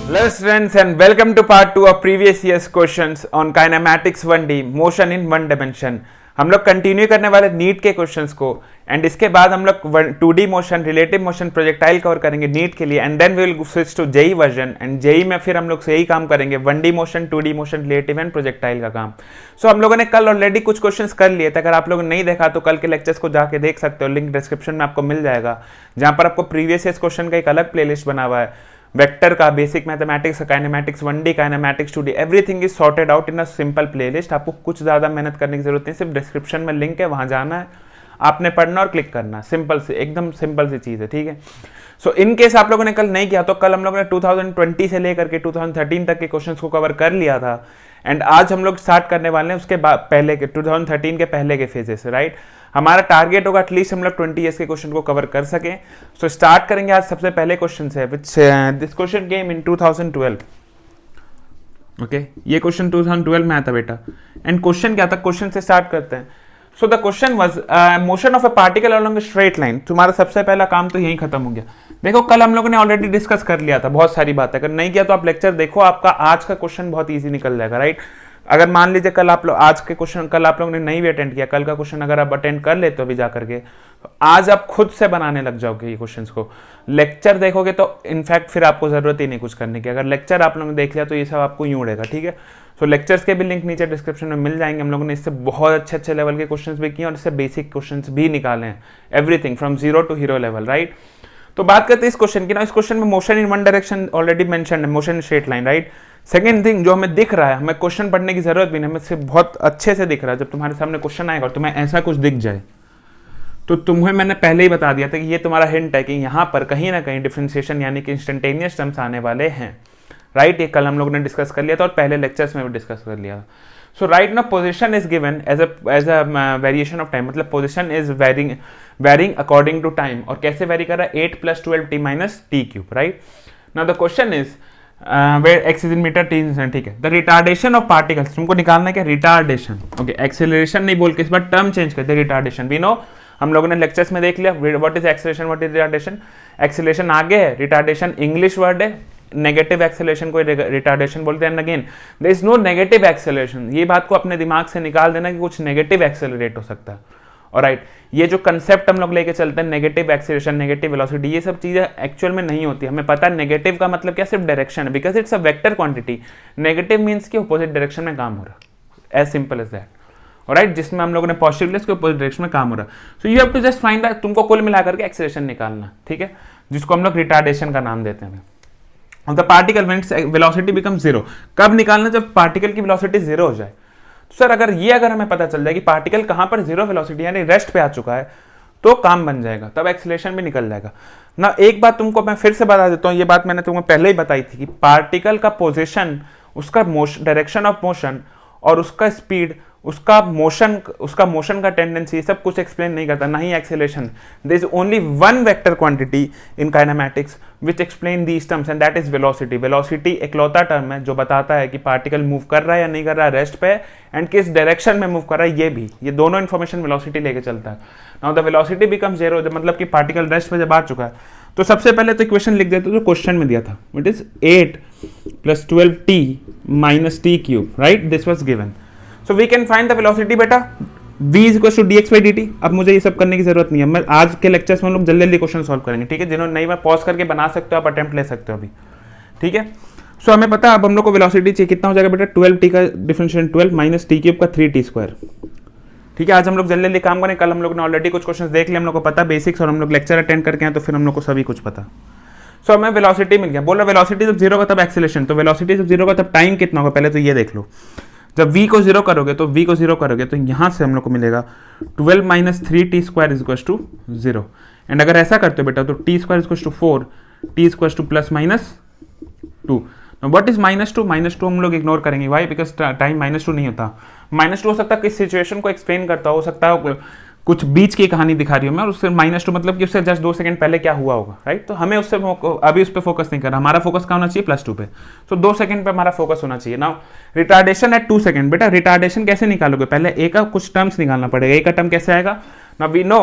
Hello students and welcome to part 2 of previous year's questions on kinematics 1D motion in one dimension। हम लोग continue करने वाले NEET के questions को and इसके बाद हम लोग 2D motion, relative motion, projectile cover करेंगे नीट के लिए and then we will switch to JEE version and JEE में फिर हम लोग से यही काम करेंगे 1D motion, 2D motion, relative and projectile का काम। सो हम लोगों ने कल ऑलरेडी कुछ क्वेश्चंस कर लिए थे। अगर आप लोगों ने नहीं देखा तो कल के लेक्चर्स को जाके देख सकते हो, लिंक डिस्क्रिप्शन में आपको मिल जाएगा, जहां पर आपको प्रीवियस ईयर क्वेश्चन का एक अलग प्लेलिस्ट बना हुआ है। वेक्टर का, basic mathematics, kinematics 1D, kinematics 2D, everything is sorted out in a simple playlist. आपको कुछ ज़्यादा मेहनत करने की जरूरत नहीं, सिर्फ डिस्क्रिप्शन में लिंक है, वहाँ जाना है, आपने पढ़ना और क्लिक करना। सिंपल से, एकदम सिंपल सी चीज़ है, ठीक है। सो इन केस आप लोगों ने कल नहीं किया तो कल हम लोगों ने 2020 से लेकर के 2013 तक के क्वेश्चंस को कवर कर लिया था एंड आज हम लोग स्टार्ट करने वाले हैं उसके बाद पहले के 2013 के पहले के फेजेस, राइट। हमारा टारगेट होगा एटलीस्ट हम लोग 20 ईयर्स के क्वेश्चन को कवर कर सकें। सो स्टार्ट करेंगे आज सबसे पहले क्वेश्चन से, which this question came in 2012। Okay, ये क्वेश्चन 2012 में आया था बेटा। एंड क्वेश्चन क्या था, क्वेश्चन से स्टार्ट करते हैं। So the question was motion of a particle along a straight line. तुम्हारा सबसे पहला काम तो यही खत्म हो गया। देखो कल हम लोगों ने ऑलरेडी डिस्कस कर लिया था बहुत सारी बातें, अगर नहीं किया तो आप लेक्चर देखो, आपका आज का क्वेश्चन बहुत ईजी निकल जाएगा, राइट। अगर मान लीजिए कल आप लोग आज के क्वेश्चन कल आप लोगों ने नहीं भी अटेंड किया, कल का क्वेश्चन अगर आप अटेंड कर लेते हो अभी जा करके, तो आज आप खुद से बनाने लग जाओगे ये क्वेश्चंस को। लेक्चर देखोगे तो इनफैक्ट फिर आपको जरूरत ही नहीं कुछ करने की। अगर लेक्चर आप लोगों ने देख लिया तो ये सब आपको यूं उड़ेगा, ठीक है। सो लेक्चर्स के भी लिंक नीचे डिस्क्रिप्शन में मिल जाएंगे। हम लोगों ने इससे बहुत अच्छे अच्छे लेवल के क्वेश्चंस भी किए और इससे बेसिक क्वेश्चंस भी निकाले हैं, everything from zero to hero level, right. तो बात करते हैं इस क्वेश्चन की ना। इस क्वेश्चन में motion in one direction already mention है, motion in straight line, right. Second thing जो हमें दिख रहा है, हमें क्वेश्चन पढ़ने की जरूरत भी नहीं, हमें सिर्फ बहुत अच्छे से दिख रहा है। जब तुम्हारे सामने क्वेश्चन आएगा और तुम्हें ऐसा कुछ दिख जाए तो तुम्हें मैंने पहले ही बता दिया था कि ये तुम्हारा हिंट है कि यहाँ पर कहीं ना कहीं डिफरेंशिएशन यानी कि इंस्टेंटेनियस टर्म्स आने वाले हैं, राइट। ये कल हम लोगों ने डिस्कस कर लिया था और पहले लेक्चर्स में भी डिस्कस कर लिया था। So right now position is given as a variation of time, मतलब position is varying according to time. और कैसे वेरी कर रहा है, 8 + 12t - t cube, right. Now the question is where x is in meter, t is in, ठीक है। The retardation of particles, तुमको निकालना है क्या, रिटार्डेशन। ओके, एक्सेलरेशन नहीं बोल के इस बार टर्म चेंज करते, रिटार्डेशन। वी नो, हम लोगों ने लेक्चर्स में देख लिया what is acceleration, what is retardation. Acceleration आगे है, रिटार्डेशन इंग्लिश वर्ड है। नेगेटिव एक्सेलरेशन को रिटार्डेशन बोलते हैं। Again there is no negative acceleration, ये बात को अपने दिमाग से निकाल देना कि कुछ नेगेटिव एक्सेलरेट हो सकता है। और राइट, ये जो कंसेप्ट हम लोग लेके चलते हैं, नेगेटिव एक्सेलरेशन, नेगेटिव वेलोसिटी, ये सब चीजें एक्चुअल में नहीं होती। हमें पता है नेगेटिव का मतलब क्या, सिर्फ डायरेक्शन है, because it's a vector quantity. Negative means कि अपोजिट डायरेक्शन में काम हो रहा है, as simple as that. Right, जिसमें हम लोगों ने पॉजिटिव उसके अपोजिट डायरेक्शन में काम हो रहा है। So you have to just find that, तुमको कुल मिलाकर के एक्सेलरेशन निकालना, ठीक है, जिसको हम लोग रिटार्डेशन का नाम देते हैं। The particle when its velocity become 0, कब निकालना, जब पार्टिकल की वेलोसिटी 0 हो जाए। सर अगर हमें पता चल जाए कि पार्टिकल कहां पर 0 वेलोसिटी यानी रेस्ट पे आ चुका है तो काम बन जाएगा, तब एक्सेलरेशन भी निकल जाएगा ना। एक बात तुमको मैं फिर से बता देता हूं, ये बात मैंने तुमको पहले ही बताई थी कि पार्टिकल का पोजीशन, उसका डायरेक्शन ऑफ मोशन और उसका स्पीड, उसका मोशन का टेंडेंसी, सब कुछ एक्सप्लेन नहीं करता, ना ही acceleration. There is only one vector quantity in kinematics which explain these terms and that is velocity. Velocity इकलौता टर्म है जो बताता है कि पार्टिकल मूव कर रहा है या नहीं कर रहा है रेस्ट पे, एंड किस डायरेक्शन में मूव कर रहा है, ये भी, ये दोनों इन्फॉर्मेशन वेलोसिटी लेके चलता है। नाउ द वेलोसिटी बिकम 0, मतलब कि पार्टिकल रेस्ट पे जब आ चुका है, तो सबसे पहले तो इक्वेशन लिख देते जो क्वेश्चन में दिया था, it is 8 + 12t - t cube, right, this was given. So we can find the velocity बेटा, v = dx/dt। अब मुझे ये सब करने की जरूरत नहीं है, मैं आज के लेक्चर्स में हम लोग जल्दी जल्दी क्वेश्चन सॉल्व करेंगे, ठीक है। जिन्होंने नहीं, मैं पॉज करके बना सकते हो, आप अटेम्प्ट ले सकते हो अभी, ठीक है। सो हमें पता है अब हम लोग को वेलोसिटी चाहिए, कितना हो जाएगा बेटा, 12t का डिफरेंशिएशन 12 - t क्यूब का 3t², ठीक है। आज हम लोग जल्दी जल्दी काम करें, कल हम लोग ने ऑलरेडी कुछ क्वेश्चन देख लिए, हम लोग को पता बेसिक्स, और हम लोग लेक्चर अटेंड करके हैं तो फिर हम लोग को सभी कुछ पता। सो हमें वेलोसिटी मिल गया, बोला वेलोसिटी जब 0 का तब एक्सेलरेशन, तो वेलोसिटी जब 0 का तब टाइम कितना होगा, पहले तो ये देख लो। जब v को 0 करोगे तो यहां से हम लोग को मिलेगा 12 - 3t² = 0। एंड अगर ऐसा करते हो बेटा तो t² = 4, t ± 2। What is -2? -2 हम लोग इग्नोर करेंगे, वाई, बिकॉज टाइम -2 नहीं होता। -2 हो सकता है किस सिचुएशन को एक्सप्लेन करता हो सकता है कुछ बीच की कहानी दिखा रही हूँ मैं, और उससे -2 मतलब कि उससे जस्ट 2 सेकंड पहले क्या हुआ होगा, राइट। तो हमें उससे अभी उस पर फोकस नहीं करना, हमारा फोकस क्या होना चाहिए, +2 पे। तो 2 सेकंड पे हमारा फोकस होना चाहिए। नाउ रिटार्डेशन एट 2 सेकंड, बेटा रिटार्डेशन कैसे निकालोगे, पहले ए का कुछ टर्म्स निकालना पड़ेगा। ए का टर्म कैसे आएगा, नाउ वी नो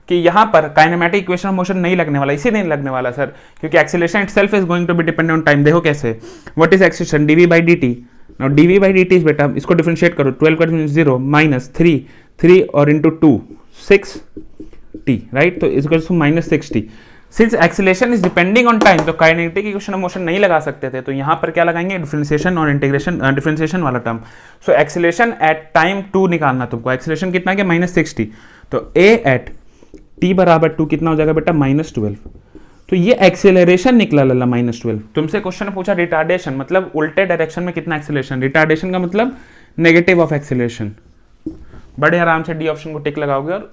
कि यहाँ पर काइनेमेटिक इक्वेशन ऑफ मोशन नहीं लगने वाला, इसी नहीं लगने वाला सर, क्योंकि acceleration itself is going to be dependent on time. देखो कैसे, what is acceleration, dv by d t. Now dv by d t is बेटा, इसको डिफरेंशिएट करो, 12 का 0 माइनस 3 और इंटू 2 6 टी, राइट, तो is minus 6 T. Since acceleration is depending on time, तो kinetic equation of motion नहीं लगा सकते थे, तो यहाँ पर क्या लगाएंगे, डिफरेंशिएशन और इंटीग्रेशन, डिफरेंशिएशन वाला term. So acceleration at time 2 निकालना तुमको, एक्सीलरेशन कितना है, माइनस 6 तो ए एट टी बराबर 2 कितना हो जाएगा बेटा, -12। तो ये एक्सेलरेशन निकला लल्ला -12। तुमसे क्वेश्चन पूछा रिटार्डेशन, मतलब उल्टे डायरेक्शन में कितना एक्सेलरेशन, रिटार्डेशन का मतलब नेगेटिव ऑफ एक्सेलरेशन। बड़े आराम से डी ऑप्शन को टिक लगाओगे और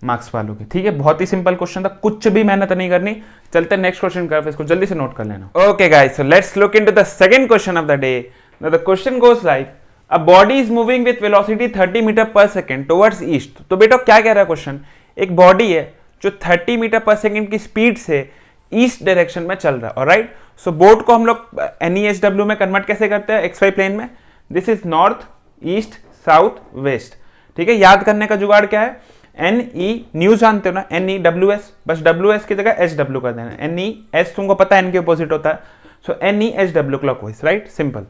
मार्क्स पालोगे, ठीक है। बहुत ही सिंपल क्वेश्चन था, कुछ भी मेहनत नहीं करनी। चलते नेक्स्ट क्वेश्चन कर, इसको जल्दी से नोट कर लेना। Okay guys, so let's look into the second question of the day. Now the question goes like, a body is moving with velocity 30 metre पर सेकंड टुवर्ड्स ईस्ट। तो बेटा क्या कह रहा है क्वेश्चन, एक बॉडी है जो 30 मीटर पर सेकंड की स्पीड से ईस्ट डायरेक्शन में चल रहा है, ऑलराइट। सो बोर्ड को हम लोग NESW में कन्वर्ट कैसे करते हैं, XY प्लेन में, this is north east south west, ठीक है। याद करने का जुगाड़ क्या है, NE न्यू जानते हो ना, NEWS, बस WS की जगह SW कर देना, NES तुमको पता है N के अपोजिट होता है, सो NESW क्लॉकवाइज, राइट, सिंपल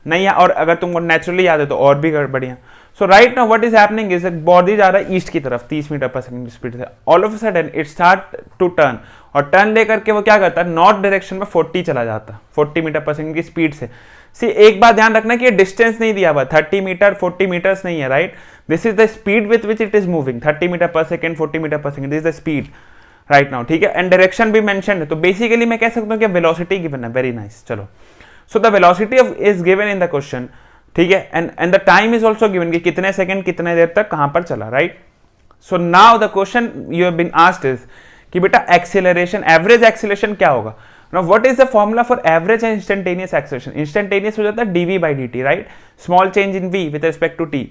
नहीं है। और अगर तुमको नेचुरली याद है तो और भी बढ़िया। So right now what is happening is body जा रहा है ईस्ट की तरफ 30 मीटर पर सेकंड की स्पीड से, all of a sudden it start to turn, और टर्न लेकर के वो क्या करता है, नॉर्थ डायरेक्शन में 40 चला जाता है, 40 मीटर पर सेकंड की स्पीड से। सी एक बात ध्यान रखना कि ये डिस्टेंस नहीं दिया हुआ, 30 मीटर 40 मीटर्स नहीं है, right, this is the speed with which it is moving, 30 metre पर सेकंड 40 मीटर पर second, this is the speed right now, ठीक है। एंड डायरेक्शन भी मेंशन है, तो बेसिकली मैं कह सकता हूं कि वेलोसिटी गिवन है, वेरी नाइस। चलो, so the velocity of is given in the question, ठीक है, and the time is also given कि कितने सेकंड कितने देर तक कहां पर चला, right. So now the question you have been asked is कि बेटा एक्सेलरेशन, एवरेज एक्सेलरेशन क्या होगा। Now what is the formula for average and instantaneous acceleration, instantaneous हो जाता है dv by dt, right, small change in v with respect to t।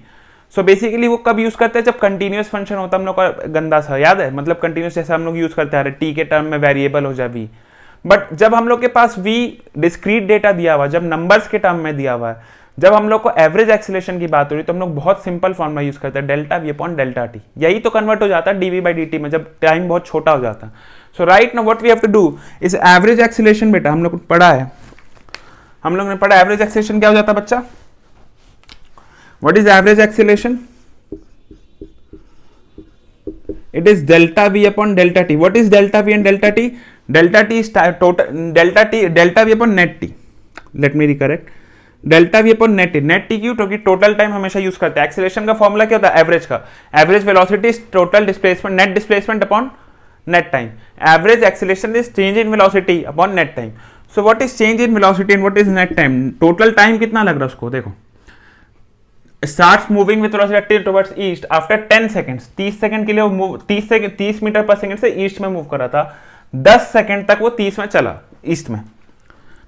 So basically वो कब use करते हैं, जब कंटिन्यूअस फंक्शन होता है हम लोग का, गंदा सा याद है, मतलब कंटिन्यूअस जैसे हम लोग यूज करते हैं, t के टर्म में वेरिएबल हो जाए v, बट जब हम लोग के पास v डिस्क्रीट डेटा दिया हुआ, जब नंबर्स के टर्म में दिया हुआ है, जब हम लोग को एवरेज एक्सेलरेशन की बात हो रही है, तो हम लोग बहुत सिंपल फॉर्मूला यूज करते हैं, delta v upon delta t, यही तो कन्वर्ट हो जाता है dv by dt में, जब टाइम बहुत छोटा हो जाता है। So right now what we have to do is average acceleration, बेटा हम लोग को पढ़ा है, हम लोग ने पढ़ा एवरेज एक्सेलरेशन क्या हो जाता है बच्चा, what is average acceleration, it is delta v upon delta t. What is delta v and delta t? Delta t is total, delta v upon net t. Let me recorrect. Delta we upon net T, net T क्यों, क्योंकि total time हमेशा use करते हैं। Acceleration का formula क्या होता है, average का, average velocity is total displacement, net displacement upon net time, average acceleration is change in velocity upon net time. So what is change in velocity and what is net time, total time कितना लग रहा है उसको, देखो starts moving with velocity towards east after 10 seconds, 30 second के लिए वो 30 metre पर सेकंड से ईस्ट में मूव कर रहा था, 10 सेकंड तक वो 30 में चला ईस्ट में।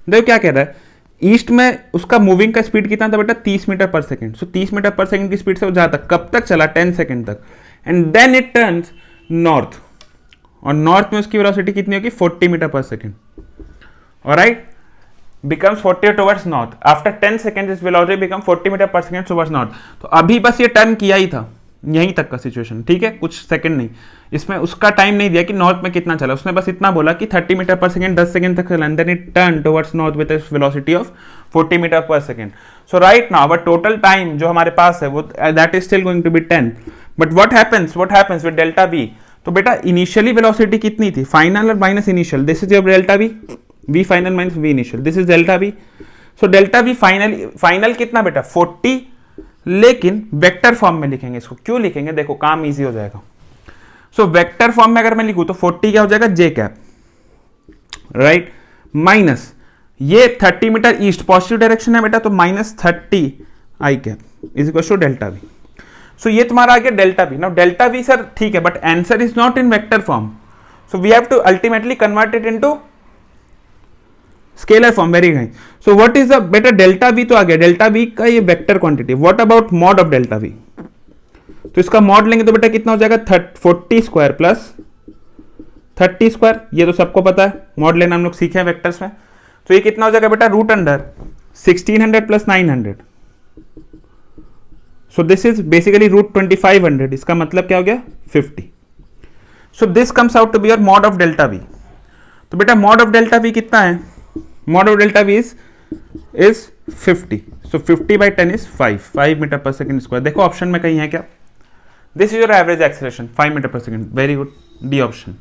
देखो क्या कह रहा है, ईस्ट में उसका मूविंग का स्पीड कितना था बेटा, 30 मीटर पर सेकंड। सो 30 मीटर पर सेकंड की स्पीड से वो जाता, कब तक चला, 10 सेकंड तक, and then it turns north, और नॉर्थ में उसकी वेलोसिटी कितनी होगी, 40 मीटर पर second, alright, becomes 40 towards north. After 10 seconds, this velocity become 40 meter per second towards north. तो अभी बस ये टर्न किया ही था, यहीं तक का सिचुएशन, ठीक है, कुछ सेकंड नहीं, इसमें उसका टाइम नहीं दिया कि नॉर्थ में कितना चला, उसने बस इतना बोला कि 30 मीटर पर सेकंड 10 सेकंड तक चला, and then it turn towards north with a velocity of 40 metre पर second. So right now our total time जो हमारे पास है वो that is still going to be 10, but what happens with delta we, तो बेटा इनिशियली वेलोसिटी कितनी थी, फाइनल और minus initial, this is your delta V, v final minus v initial, this is delta v। So delta v final कितना बेटा 40, लेकिन vector form में लिखेंगे इसको, क्यों लिखेंगे, देखो काम इजी हो जाएगा। सो वेक्टर फॉर्म में अगर मैं लिखूं तो 40 क्या हो जाएगा, j कैप, राइट, माइनस ये 30 मीटर ईस्ट पॉजिटिव डायरेक्शन है बेटा, तो minus 30 i cap is equal to delta v। So ये तुम्हारा आ गया delta v। Now delta v sir ठीक है, but answer is not in vector form, so we have to ultimately convert it into scalar form, very nice. So what is the बेटा delta we तो आ गया, delta v का ये vector quantity, what about mod of delta we, तो इसका mod लेंगे तो बेटा कितना हो जाएगा, 40 स्क्वायर प्लस 30 स्क्वायर, ये तो सबको पता है, मॉड लेना हम लोग सीखे हैं वेक्टर्स में, तो ये कितना हो जाएगा बेटा, root under 1600 plus 900, so this is basically root 2500, इसका मतलब क्या हो गया 50। So this comes out to be your mod of delta we. तो बेटा मॉड ऑफ डेल्टा वी कितना है? Mod of delta v is 50। So 50/10 is 5 metre per second square. देखो ऑप्शन में कहीं है क्या? This is your average acceleration 5 metre per second. Very good, D option.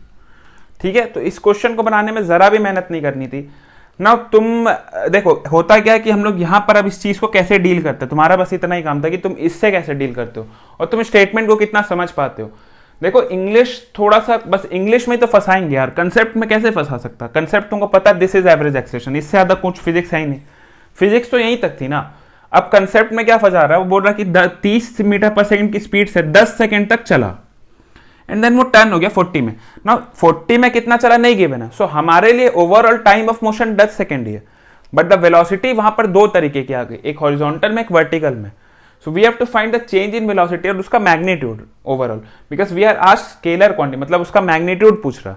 ठीक है, तो इस क्वेश्चन को बनाने में जरा भी मेहनत नहीं करनी थी ना। तुम देखो होता क्या है कि हम लोग यहां पर अब इस चीज को कैसे डील करते हैं, तुम्हारा बस इतना ही काम था कि तुम इससे कैसे डील करते हो और तुम स्टेटमेंट को कितना समझ पाते हो। देखो इंग्लिश थोड़ा सा, बस इंग्लिश में तो फंसाएंगे यार, कंसेप्ट में कैसे फंसा सकता? कंसेप्ट तुमको पता, दिस इज एवरेज एक्सेलरेशन, इससे ज्यादा कुछ फिजिक्स है ही नहीं। फिजिक्स तो यहीं तक थी ना। अब कंसेप्ट में क्या फंसा रहा है? वो बोल रहा कि 30 मीटर पर सेकंड की स्पीड से 10 सेकंड तक चला एंड देन वो टर्न हो गया 40 में। ना 40 में कितना चला नहीं गिवन है। सो हमारे लिए overall time of motion 10 second ही है, बट द वेलोसिटी वहां पर दो तरीके की आ गई, एक हॉरिजॉन्टल में एक वर्टिकल में। So we have to find the change in velocity और उसका magnitude overall, because we are asked scalar quantity, मतलब उसका मैग्नीट्यूड पूछ रहा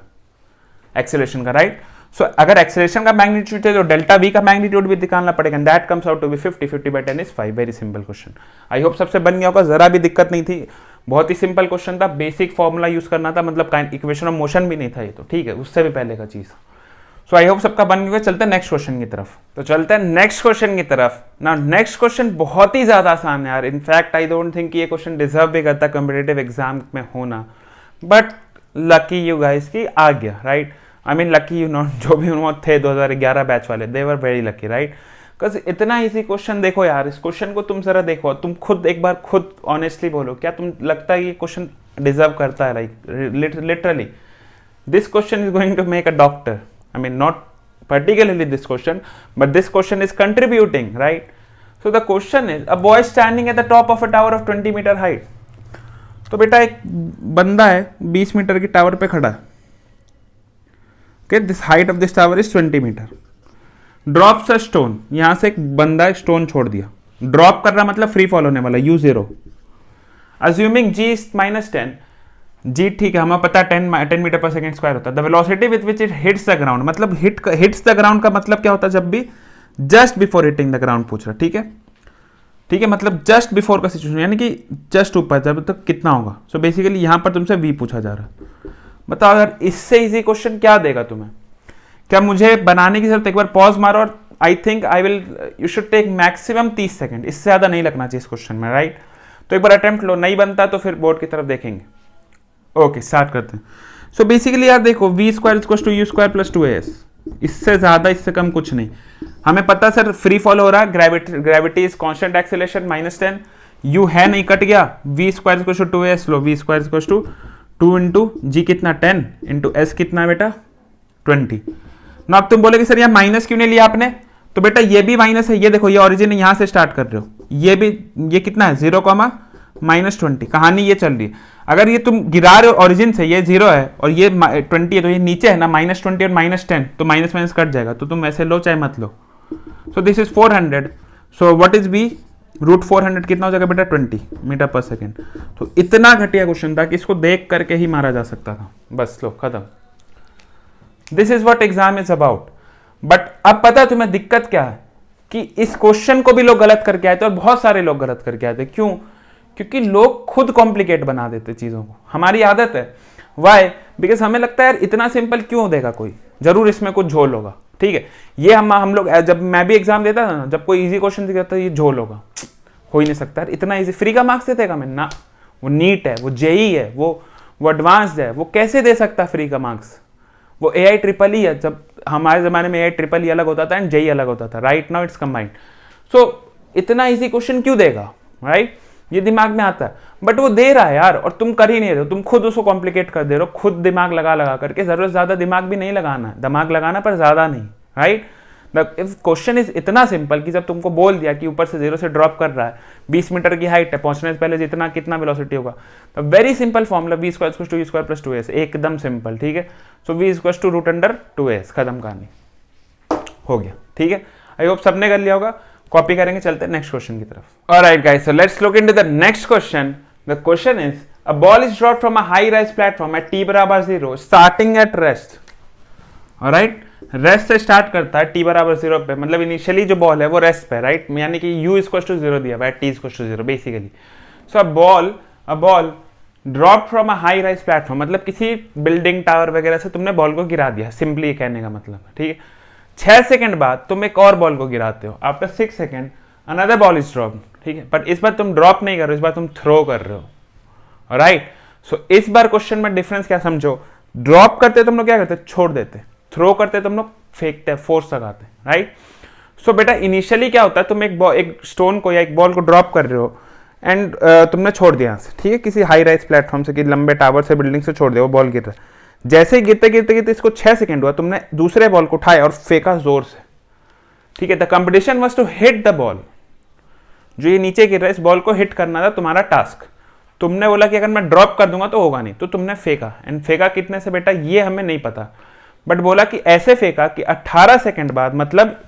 एक्सेलरेशन का, राइट। सो अगर एक्सेलरेशन का मैग्नीट्यूड है तो डेल्टा वी का मैग्नीट्यूड भी निकालना पड़ेगा। That comes out to be 50/10 is 5। Very simple question. I hope सबसे बन गया होगा, जरा भी दिक्कत नहीं थी, बहुत ही सिंपल क्वेश्चन था। बेसिक फॉर्मूला यूज करना था, मतलब इक्वेशन ऑफ मोशन भी नहीं था ये तो, ठीक है, उससे भी पहले का चीज। सो आई होप सबका बन गया। चलते हैं नेक्स्ट क्वेश्चन की तरफ। तो चलते हैं नेक्स्ट क्वेश्चन की तरफ ना। नेक्स्ट क्वेश्चन बहुत ही ज्यादा आसान है यार। इनफैक्ट आई डोंट थिंक ये क्वेश्चन डिजर्व भी करता कॉम्पिटिटिव एग्जाम में होना, बट लकी यू गाइस की आ गया, right. I mean lucky you not, जो भी उन्होंने थे 2011 बैच वाले, they were very lucky, right. Because इतना इजी क्वेश्चन, देखो यार इस क्वेश्चन को तुम जरा देखो, तुम खुद एक बार खुद ऑनेस्टली बोलो, क्या तुम लगता है ये क्वेश्चन डिजर्व करता है? Like literally this question is going to make a doctor. I mean not particularly this question, but this question is contributing, right? So the question is, a boy standing at the top of a tower of 20 meter height. तो बेटा एक बंदा है 20 metre की tower पे खड़ा है, okay, this height of this tower is 20 metre. Drops a stone, यहां से एक बंदा स्टोन छोड़ दिया, ड्रॉप कर रहा मतलब फ्री फॉल होने वाला, u0। अज्यूमिंग g is -10, जी ठीक है, हमें पता है 10 मीटर पर सेकंड स्क्वायर होता है। The velocity with which it hits the ground, मतलब हिट्स द ग्राउंड का मतलब क्या होता है? जब भी just before hitting the ground पूछ रहा, ठीक है, ठीक है, मतलब जस्ट बिफोर का सिचुएशन, यानी कि जस्ट ऊपर, जब तक कितना होगा। सो बेसिकली यहां पर तुमसे v पूछा जा रहा है। बताओ यार इससे इजी क्वेश्चन क्या देगा तुम्हें? क्या मुझे बनाने की जरूरत? एक बार पॉज मारो और I think I will, you should take maximum 30 second, इससे ज्यादा नहीं लगना चाहिए इस क्वेश्चन में, राइट। तो एक बार अटेम्प्ट लो, नहीं बनता तो फिर बोर्ड की तरफ देखेंगे। ओके स्टार्ट करते हैं। सो बेसिकली यार देखो v² = u² + 2as, इससे ज्यादा इससे कम कुछ नहीं। हमें पता सर फ्री फॉल हो रहा है, gravity is constant acceleration -10, u है नहीं कट गया, v² = 2as, लो v² = 2 इंटू जी कितना 10 इंटू एस कितना बेटा 20। ना अब तुम बोले सर यार माइनस क्यों नहीं लिया आपने? तो बेटा ये भी माइनस है, ये देखो ये ओरिजिन यहां से स्टार्ट कर रहे हो, ये भी, ये कितना है 0, -20, कहानी ये चल रही है। अगर ये तुम गिरा रहे हो ओरिजिन से, ये 0 है और ये 20 है, तो ये नीचे है ना -20 और -10, तो माइनस माइनस कट जाएगा, तो तुम ऐसे लो चाहे मत लो। So this is 400, so what is v √400 कितना हो जाएगा बेटा 20 मीटर पर सेकेंड। तो इतना घटिया क्वेश्चन था कि इसको देख करके ही मारा जा सकता था, बस लो खत्म। This is what exam is about. But अब पता है तुम्हें दिक्कत क्या है? कि इस क्वेश्चन को भी लोग गलत करके आए थे और बहुत सारे लोग गलत करके आए थे। क्यों? क्योंकि लोग खुद कॉम्प्लिकेट बना देते चीजों को, हमारी आदत है। वाई? बिकॉज हमें लगता है यार इतना सिंपल क्यों देगा कोई, जरूर इसमें कुछ झोल होगा, ठीक है। ये हम लोग, जब मैं भी एग्जाम देता था ना, जब कोई इजी क्वेश्चन दिखता था ये झोल होगा, हो ही नहीं सकता यार इतना इजी। फ्री का मार्क्स देगा मैं ना, वो नीट है, वो जेई है, वो एडवांस्ड है, वो कैसे दे सकता फ्री का मार्क्स? वो AI-EEE है। जब हमारे जमाने में AI-EEE अलग होता था एंड जेई अलग होता था, राइट नाउ इट्स कंबाइंड। सो इतना इजी क्वेश्चन क्यों देगा, राइट? ये दिमाग में आता है, बट वो दे रहा है यार, और तुम कर ही नहीं रहे हो, तुम खुद उसको कॉम्प्लिकेट कर दे रहे हो, खुद दिमाग लगा करके। जरूरत ज्यादा दिमाग भी नहीं लगाना है, दिमाग लगाना पर ज्यादा नहीं, राइट। इफ क्वेश्चन इज इतना सिंपल कि जब तुमको बोल दिया कि ऊपर से 0 से ड्रॉप कर रहा है, 20 मीटर की हाइट है, पहुंचने से पहले जितना कितना वेलोसिटी होगा, तो very simple formula v² = u² + 2as, एकदम सिंपल, ठीक है। सो v = √2as, खत्म कहानी, हो गया, ठीक है। आई होप सबने कर लिया होगा, कॉपी करेंगे। चलते हैं नेक्स्ट क्वेश्चन की तरफ। Alright guys, so let's look into the next question. The question is, a ball is dropped from a high rise platform eight t = 0 starting at rest. Alright, rest से start करता है t = 0 पे, मतलब initially जो ball है वो rest पे, right, यानी कि u = 0 दिया हुआ है, t = 0 basically. So a ball drop from a high rise platform, मतलब किसी बिल्डिंग टावर वगैरह से तुमने बॉल को गिरा दिया, सिंपली कहने का मतलब, ठीक है। 6 सेकंड बाद तुम एक और बॉल को गिराते हो, after 6 second another ball is drop, ठीक है। पर इस बार तुम ड्रॉप नहीं कर रहे हो, इस बार तुम थ्रो कर रहे हो, राइट। सो इस बार क्वेश्चन में डिफरेंस क्या समझो, ड्रॉप करते तुम लोग क्या करते, छोड़ देते, थ्रो करते तुम लोग फेंकते, फोर्स लगाते, राइट। सो बेटा इनिशियली क्या होता है, तुम एक स्टोन को या एक बॉल को ड्रॉप कर रहे हो एंड तुमने छोड़ दिया यहाँ से, ठीक है, किसी हाई राइज प्लेटफॉर्म से, कि लंबे टावर से, बिल्डिंग से छोड़ दिया, वो बॉल गिर रहा है। जैसे ही गिरते गिरते गिरते इसको 6 सेकंड हुआ, तुमने दूसरे बॉल को उठाया और फेंका जोर से, ठीक है। The competition was to hit the ball, जो ये नीचे गिर रहा है इस बॉल को हिट करना था तुम्हारा टास्क। तुमने बोला कि अगर मैं ड्रॉप कर दूंगा तो होगा नहीं, तो तुमने फेंका, एंड फेंका कितने से बेटा ये हमें नहीं पता, बट बोला कि ऐसे फेंका कि 18 सेकंड बाद, मतलब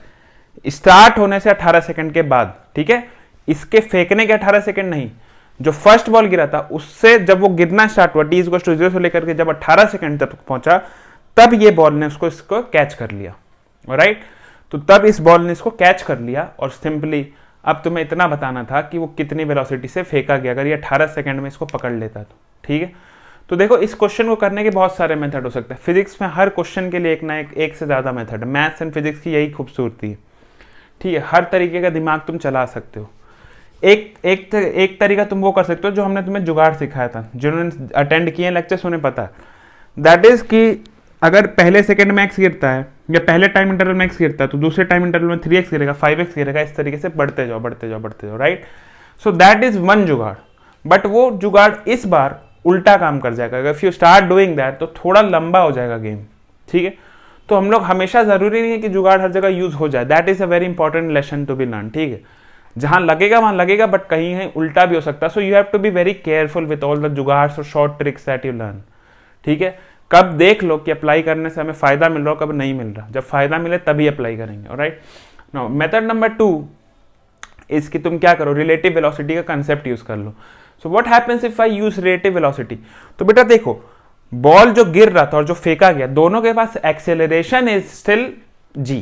स्टार्ट होने से 18 सेकंड के बाद, ठीक है। इसके फेंकने के 18 सेकंड नहीं, जो फर्स्ट बॉल गिरा था उससे जब वो गिरना स्टार्ट हुआ, t=0 से लेकर के जब 18 सेकंड तक पहुंचा, तब ये बॉल ने इसको कैच कर लिया, राइट। तो तब इस बॉल ने इसको कैच कर लिया, और सिंपली अब तुम्हें इतना बताना था कि वो कितनी वेलोसिटी से फेंका गया, अगर ये 18 सेकंड में इसको पकड़ लेता तो, ठीक है। तो देखो इस क्वेश्चन को करने के बहुत सारे मेथड हो सकते हैं, फिजिक्स में हर क्वेश्चन के लिए एक से ज्यादा मेथड, मैथ्स एंड फिजिक्स की यही खूबसूरती है, ठीक है। हर तरीके का दिमाग तुम चला सकते हो। एक तरीका तुम वो कर सकते हो जो हमने तुम्हें जुगाड़ सिखाया था, जिन्होंने अटेंड किए लेक्चर्स उन्हें पता है, दैट इज कि अगर पहले सेकंड में x गिरता है या पहले टाइम इंटरवल में x गिरता है, तो दूसरे टाइम इंटरवल में 3x गिरेगा, 5x गिरेगा, इस तरीके से बढ़ते जाओ बढ़ते जाओ बढ़ते जाओ, right. So that is one जुगाड़, बट वो जुगाड़ इस बार उल्टा काम कर जाएगा, अगर if you start doing that तो थोड़ा लंबा हो जाएगा गेम, ठीक है। तो हम लोग हमेशा जरूरी नहीं है कि जुगाड़ हर जगह यूज हो जाए, that is a very important lesson to be learn, ठीक है। जहां लगेगा वहां लगेगा, बट कहीं है उल्टा भी हो सकता है, so you have to be very careful with all the jugaads और short tricks that you learn, ठीक है। कब देख लो कि अप्लाई करने से हमें फायदा मिल रहा हो, कब नहीं मिल रहा, जब फायदा मिले तभी अप्लाई करेंगे, alright. Now method number 2 is कि तुम क्या करो, रिलेटिव वेलोसिटी का कंसेप्ट यूज कर लो। So what happens if I use relative velocity, तो बेटा देखो बॉल जो गिर रहा था और जो फेंका गया, दोनों के पास एक्सेलरेशन इज स्टिल g,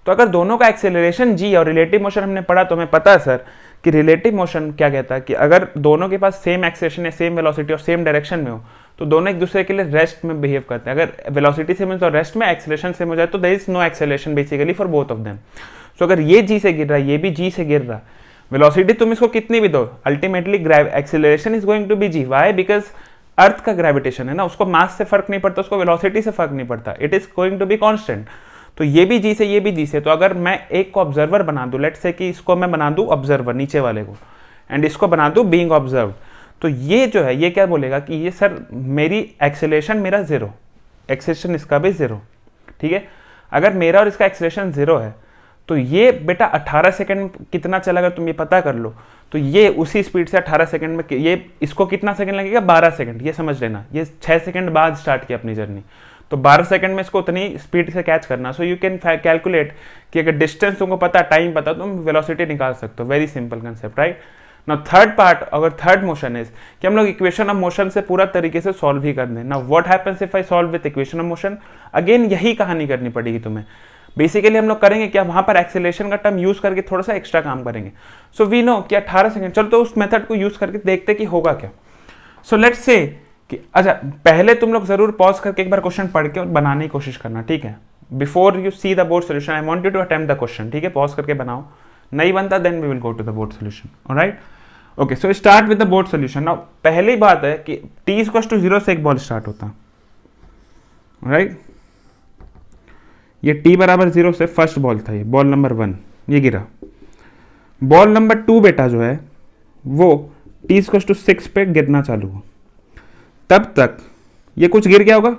तो अगर दोनों का एक्सेलरेशन g और रिलेटिव मोशन हमने पढ़ा, तो हमें पता है सर कि रिलेटिव मोशन क्या कहता है कि अगर दोनों के पास सेम एक्सेलरेशन या सेम वेलोसिटी और सेम डायरेक्शन में हो, तो दोनों एक दूसरे के लिए रेस्ट में बिहेव करते हैं। अगर वेलोसिटी सेम है तो रेस्ट में, एक्सेलरेशन सेम हो जाए तो there is no acceleration basically for both of them. So अगर ये g से गिर रहा है, ये भी g से गिर रहा है, वेलोसिटी तुम इसको कितनी भी दो, ultimately acceleration is going to be g, why, because earth का ग्रेविटेशन है ना, उसको मास से फर्क नहीं पड़ता, उसको वेलोसिटी से फर्क नहीं पड़ता, it is going to be constant. तो ये भी जी से, ये भी जी से, तो अगर मैं एक को ऑब्जर्वर बना दूं, लेट्स से कि इसको मैं बना दूं ऑब्जर्वर नीचे वाले को, एंड इसको बना दूं बीइंग ऑब्जर्व्ड, तो ये जो है ये क्या बोलेगा कि ये सर मेरी एक्सेलरेशन मेरा 0, एक्सेलरेशन इसका भी 0, ठीक है। अगर मेरा और इसका एक्सेलरेशन 0 है, तो ये बेटा 18 सेकंड कितना चला, अगर तुम ये पता कर लो, तो ये उसी स्पीड से 18 सेकंड में, ये इसको कितना सेकंड लगेगा, 12 सेकंड, ये समझ लेना, ये 6 सेकंड बाद स्टार्ट किया अपनी जर्नी, तो 12 सेकंड में इसको उतनी स्पीड से कैच करना। सो यू कैन कैलकुलेट कि अगर डिस्टेंस तुमको पता, टाइम पता, तुम वेलोसिटी निकाल सकते हो, very simple concept, right. Now third part, अगर थर्ड मोशन इज कि हम लोग इक्वेशन ऑफ मोशन से पूरा तरीके से सॉल्व ही कर दें। Now what happens if I solve with equation of motion, again यही कहानी करनी पड़ेगी तुम्हें। बेसिकली हम लोग करेंगे क्या, वहां पर एक्सेलरेशन का टर्म यूज करके थोड़ा सा एक्स्ट्रा काम करेंगे। सो वी नो कि 18 सेकंड, चलो तो उस मेथड को यूज करके देखते कि होगा क्या। सो लेट्स से कि अच्छा, पहले तुम लोग जरूर पॉज करके एक बार क्वेश्चन पढ़ के और बनाने की कोशिश करना, ठीक है। Before you see the board solution, I want you to attempt the question, ठीक है। पॉज करके बनाओ, नहीं बनता then we will go to the board solution, alright. Okay, so start with the board solution. Now पहली बात है कि t=0 से एक बॉल स्टार्ट होता है, राइट। ये t=0 से फर्स्ट बॉल था, ये बॉल नंबर 1, ये गिरा। बॉल नंबर 2 बेटा जो है वो t=6 पे गिरना चालू हुआ, तब तक ये कुछ गिर गया होगा,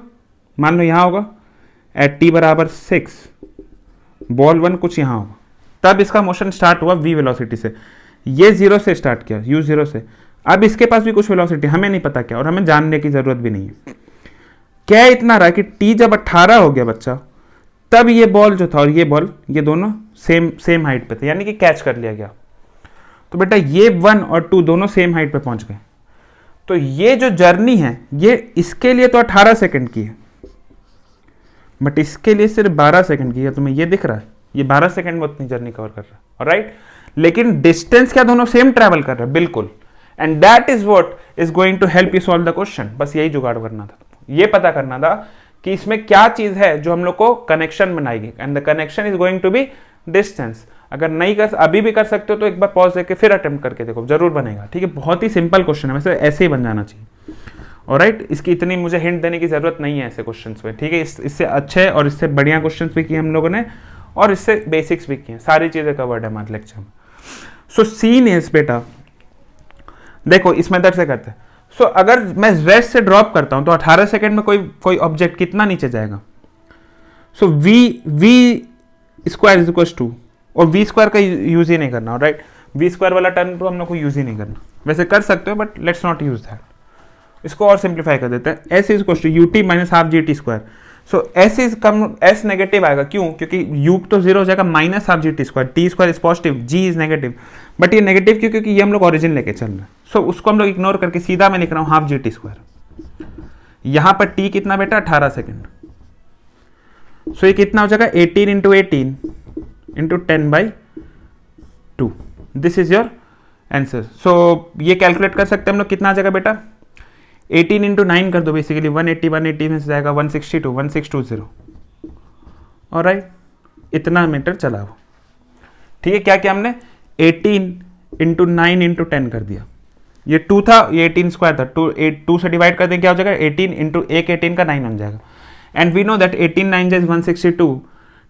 मान लो यहां होगा, एट t=6 बॉल 1 कुछ यहां होगा, तब इसका मोशन स्टार्ट हुआ v वेलोसिटी से, ये 0 से स्टार्ट किया, u0 से। अब इसके पास भी कुछ वेलोसिटी, हमें नहीं पता क्या, और हमें जानने की जरूरत भी नहीं है। क्या इतना रहा कि t जब 18 हो गया बच्चा, तब ये बॉल जो था और ये बॉल, ये दोनों सेम हाइट पे थे, यानी कि कैच कर लिया गया। तो बेटा ये 1 और 2 दोनों सेम हाइट पे पहुंच गए। तो ये जो जर्नी है ये इसके लिए तो 18 सेकंड की है, बट इसके लिए सिर्फ 12 सेकंड की है। तुम्हें ये दिख रहा है, ये 12 सेकंड में उतनी जर्नी कवर कर रहा है, ऑलराइट। लेकिन डिस्टेंस क्या दोनों सेम ट्रैवल कर रहे हैं, बिल्कुल। And that is what is going to help you solve the question. बस यही जुगाड़ करना था, ये पता करना था कि इसमें क्या चीज है जो हम लोग को कनेक्शन बनाएगी, and the connection is going to be distance. अगर नहीं कर, अभी भी कर सकते हो तो एक बार पॉज देके फिर अटेम्प्ट करके देखो, जरूर बनेगा। ठीक है, बहुत ही सिंपल क्वेश्चन है, वैसे ऐसे ही बन जाना चाहिए। ऑलराइट, इसकी इतनी मुझे हिंट देने की जरूरत नहीं है ऐसे क्वेश्चंस में। ठीक है, इससे अच्छे और इससे बढ़िया क्वेश्चंस भी किए हम लोगों ने, और इससे बेसिक्स भी किए, सारी चीजें कवर्ड है हमारे लेक्चर में। सो सीन इज बेटा, देखो इस मेथड से करते हैं। सो अगर मैं रेस्ट से ड्रॉप करता हूं तो 18 सेकंड में कोई ऑब्जेक्ट कितना नीचे जाएगा? So v square is equal to, और वी स्क्वायर का यूज ही नहीं करना, राइट? वी स्क्वायर वाला टर्म तो हम लोग को यूज ही नहीं करना, वैसे कर सकते हो but let's not use that. इसको और सिंप्लीफाई कर देते हैं, s is equal to u t minus half g t square. So s is कम, एस नेगेटिव आएगा, क्यों? क्योंकि यू तो जीरो हो जाएगा, minus half g t square, t square is positive, g is negative. But ये negative क्यों? क्योंकि ये हम लोग ओरिजिन लेके चल रहे हैं। सो उसको हम लोग इग्नोर करके सीधा मैं लिख रहा हूँ हाफ जी टी स्क्वायर। यहां पर टी कितना बेटा? 18 सेकेंड। सो ये कितना हो जाएगा? 18 into 18 into 10/2। This is your answer. So ये कैलकुलेट कर सकते हैं हम लोग, कितना आ जाएगा बेटा? 18 इंटू 9 कर दो, बेसिकली 180 में से जाएगा 162, 1620। ऑलराइट, इतना मीटर चला वो। ठीक है, क्या किया हमने? 18 इंटू 9 इंटू 10 कर दिया। ये 2 था, ये 18 स्क्वायर था, 2 से डिवाइड कर दें क्या हो जाएगा? 18 इंटू एक 18 का 9 बन जाएगा। And we know that 18 9 is 162।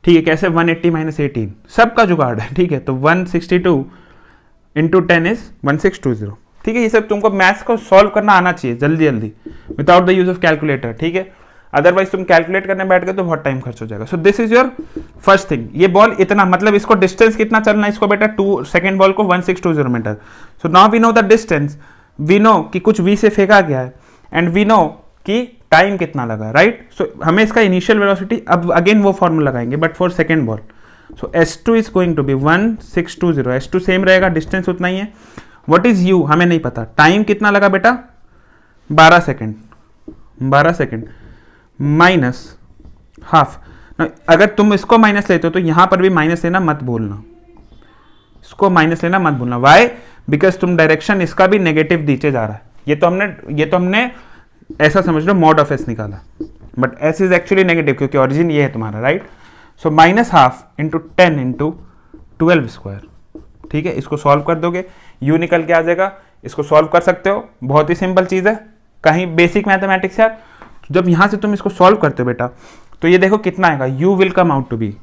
ठीक है, कैसे? 180 माइनस 18, सबका जुगाड़ है। ठीक है, तो 162 इंटू 10 इज 1620। ठीक है, ये सब तुमको मैथ्स को सॉल्व करना आना चाहिए जल्दी जल्दी, without the use of calculator. ठीक है, अदरवाइज तुम कैलकुलेट करने बैठ गए तो बहुत टाइम खर्च हो जाएगा। सो this is your first thing. ये बॉल इतना, मतलब इसको डिस्टेंस कितना चलना है इसको बेटा? 2 सेकेंड बॉल को 1620 metre. So now we know the distance, we know कि कुछ v से फेंका गया है, एंड वी नो कि टाइम कितना लगा, राइट? सो हमें इसका इनिशियल वेलोसिटी, अब अगेन वो फॉर्मूला लगाएंगे but for second ball. So s2 is going to be 1620, s2 same रहेगा, डिस्टेंस उतना ही है। What is u? हमें नहीं पता। टाइम कितना लगा बेटा? 12 सेकेंड, 12 सेकेंड माइनस हाफ। अगर तुम इसको माइनस लेते हो तो यहां पर भी माइनस लेना मत भूलना, इसको माइनस लेना मत भूलना। वाई? बिकॉज तुम डायरेक्शन इसका भी नेगेटिव नीचे जा रहा है। ये तो हमने ऐसा समझ लो मॉड ऑफ एस निकाला, but S is actually negative क्योंकि ओरिजिन ये है तुम्हारा, right? So minus half into 10 into 12 square. ठीक है, इसको सॉल्व कर दोगे, यू निकल के आ जाएगा। इसको सॉल्व कर सकते हो, बहुत ही सिंपल चीज है, कहीं बेसिक मैथमेटिक्स है। जब यहां से तुम इसको सॉल्व करते हो बेटा, तो ये देखो कितना आएगा, you will come out to be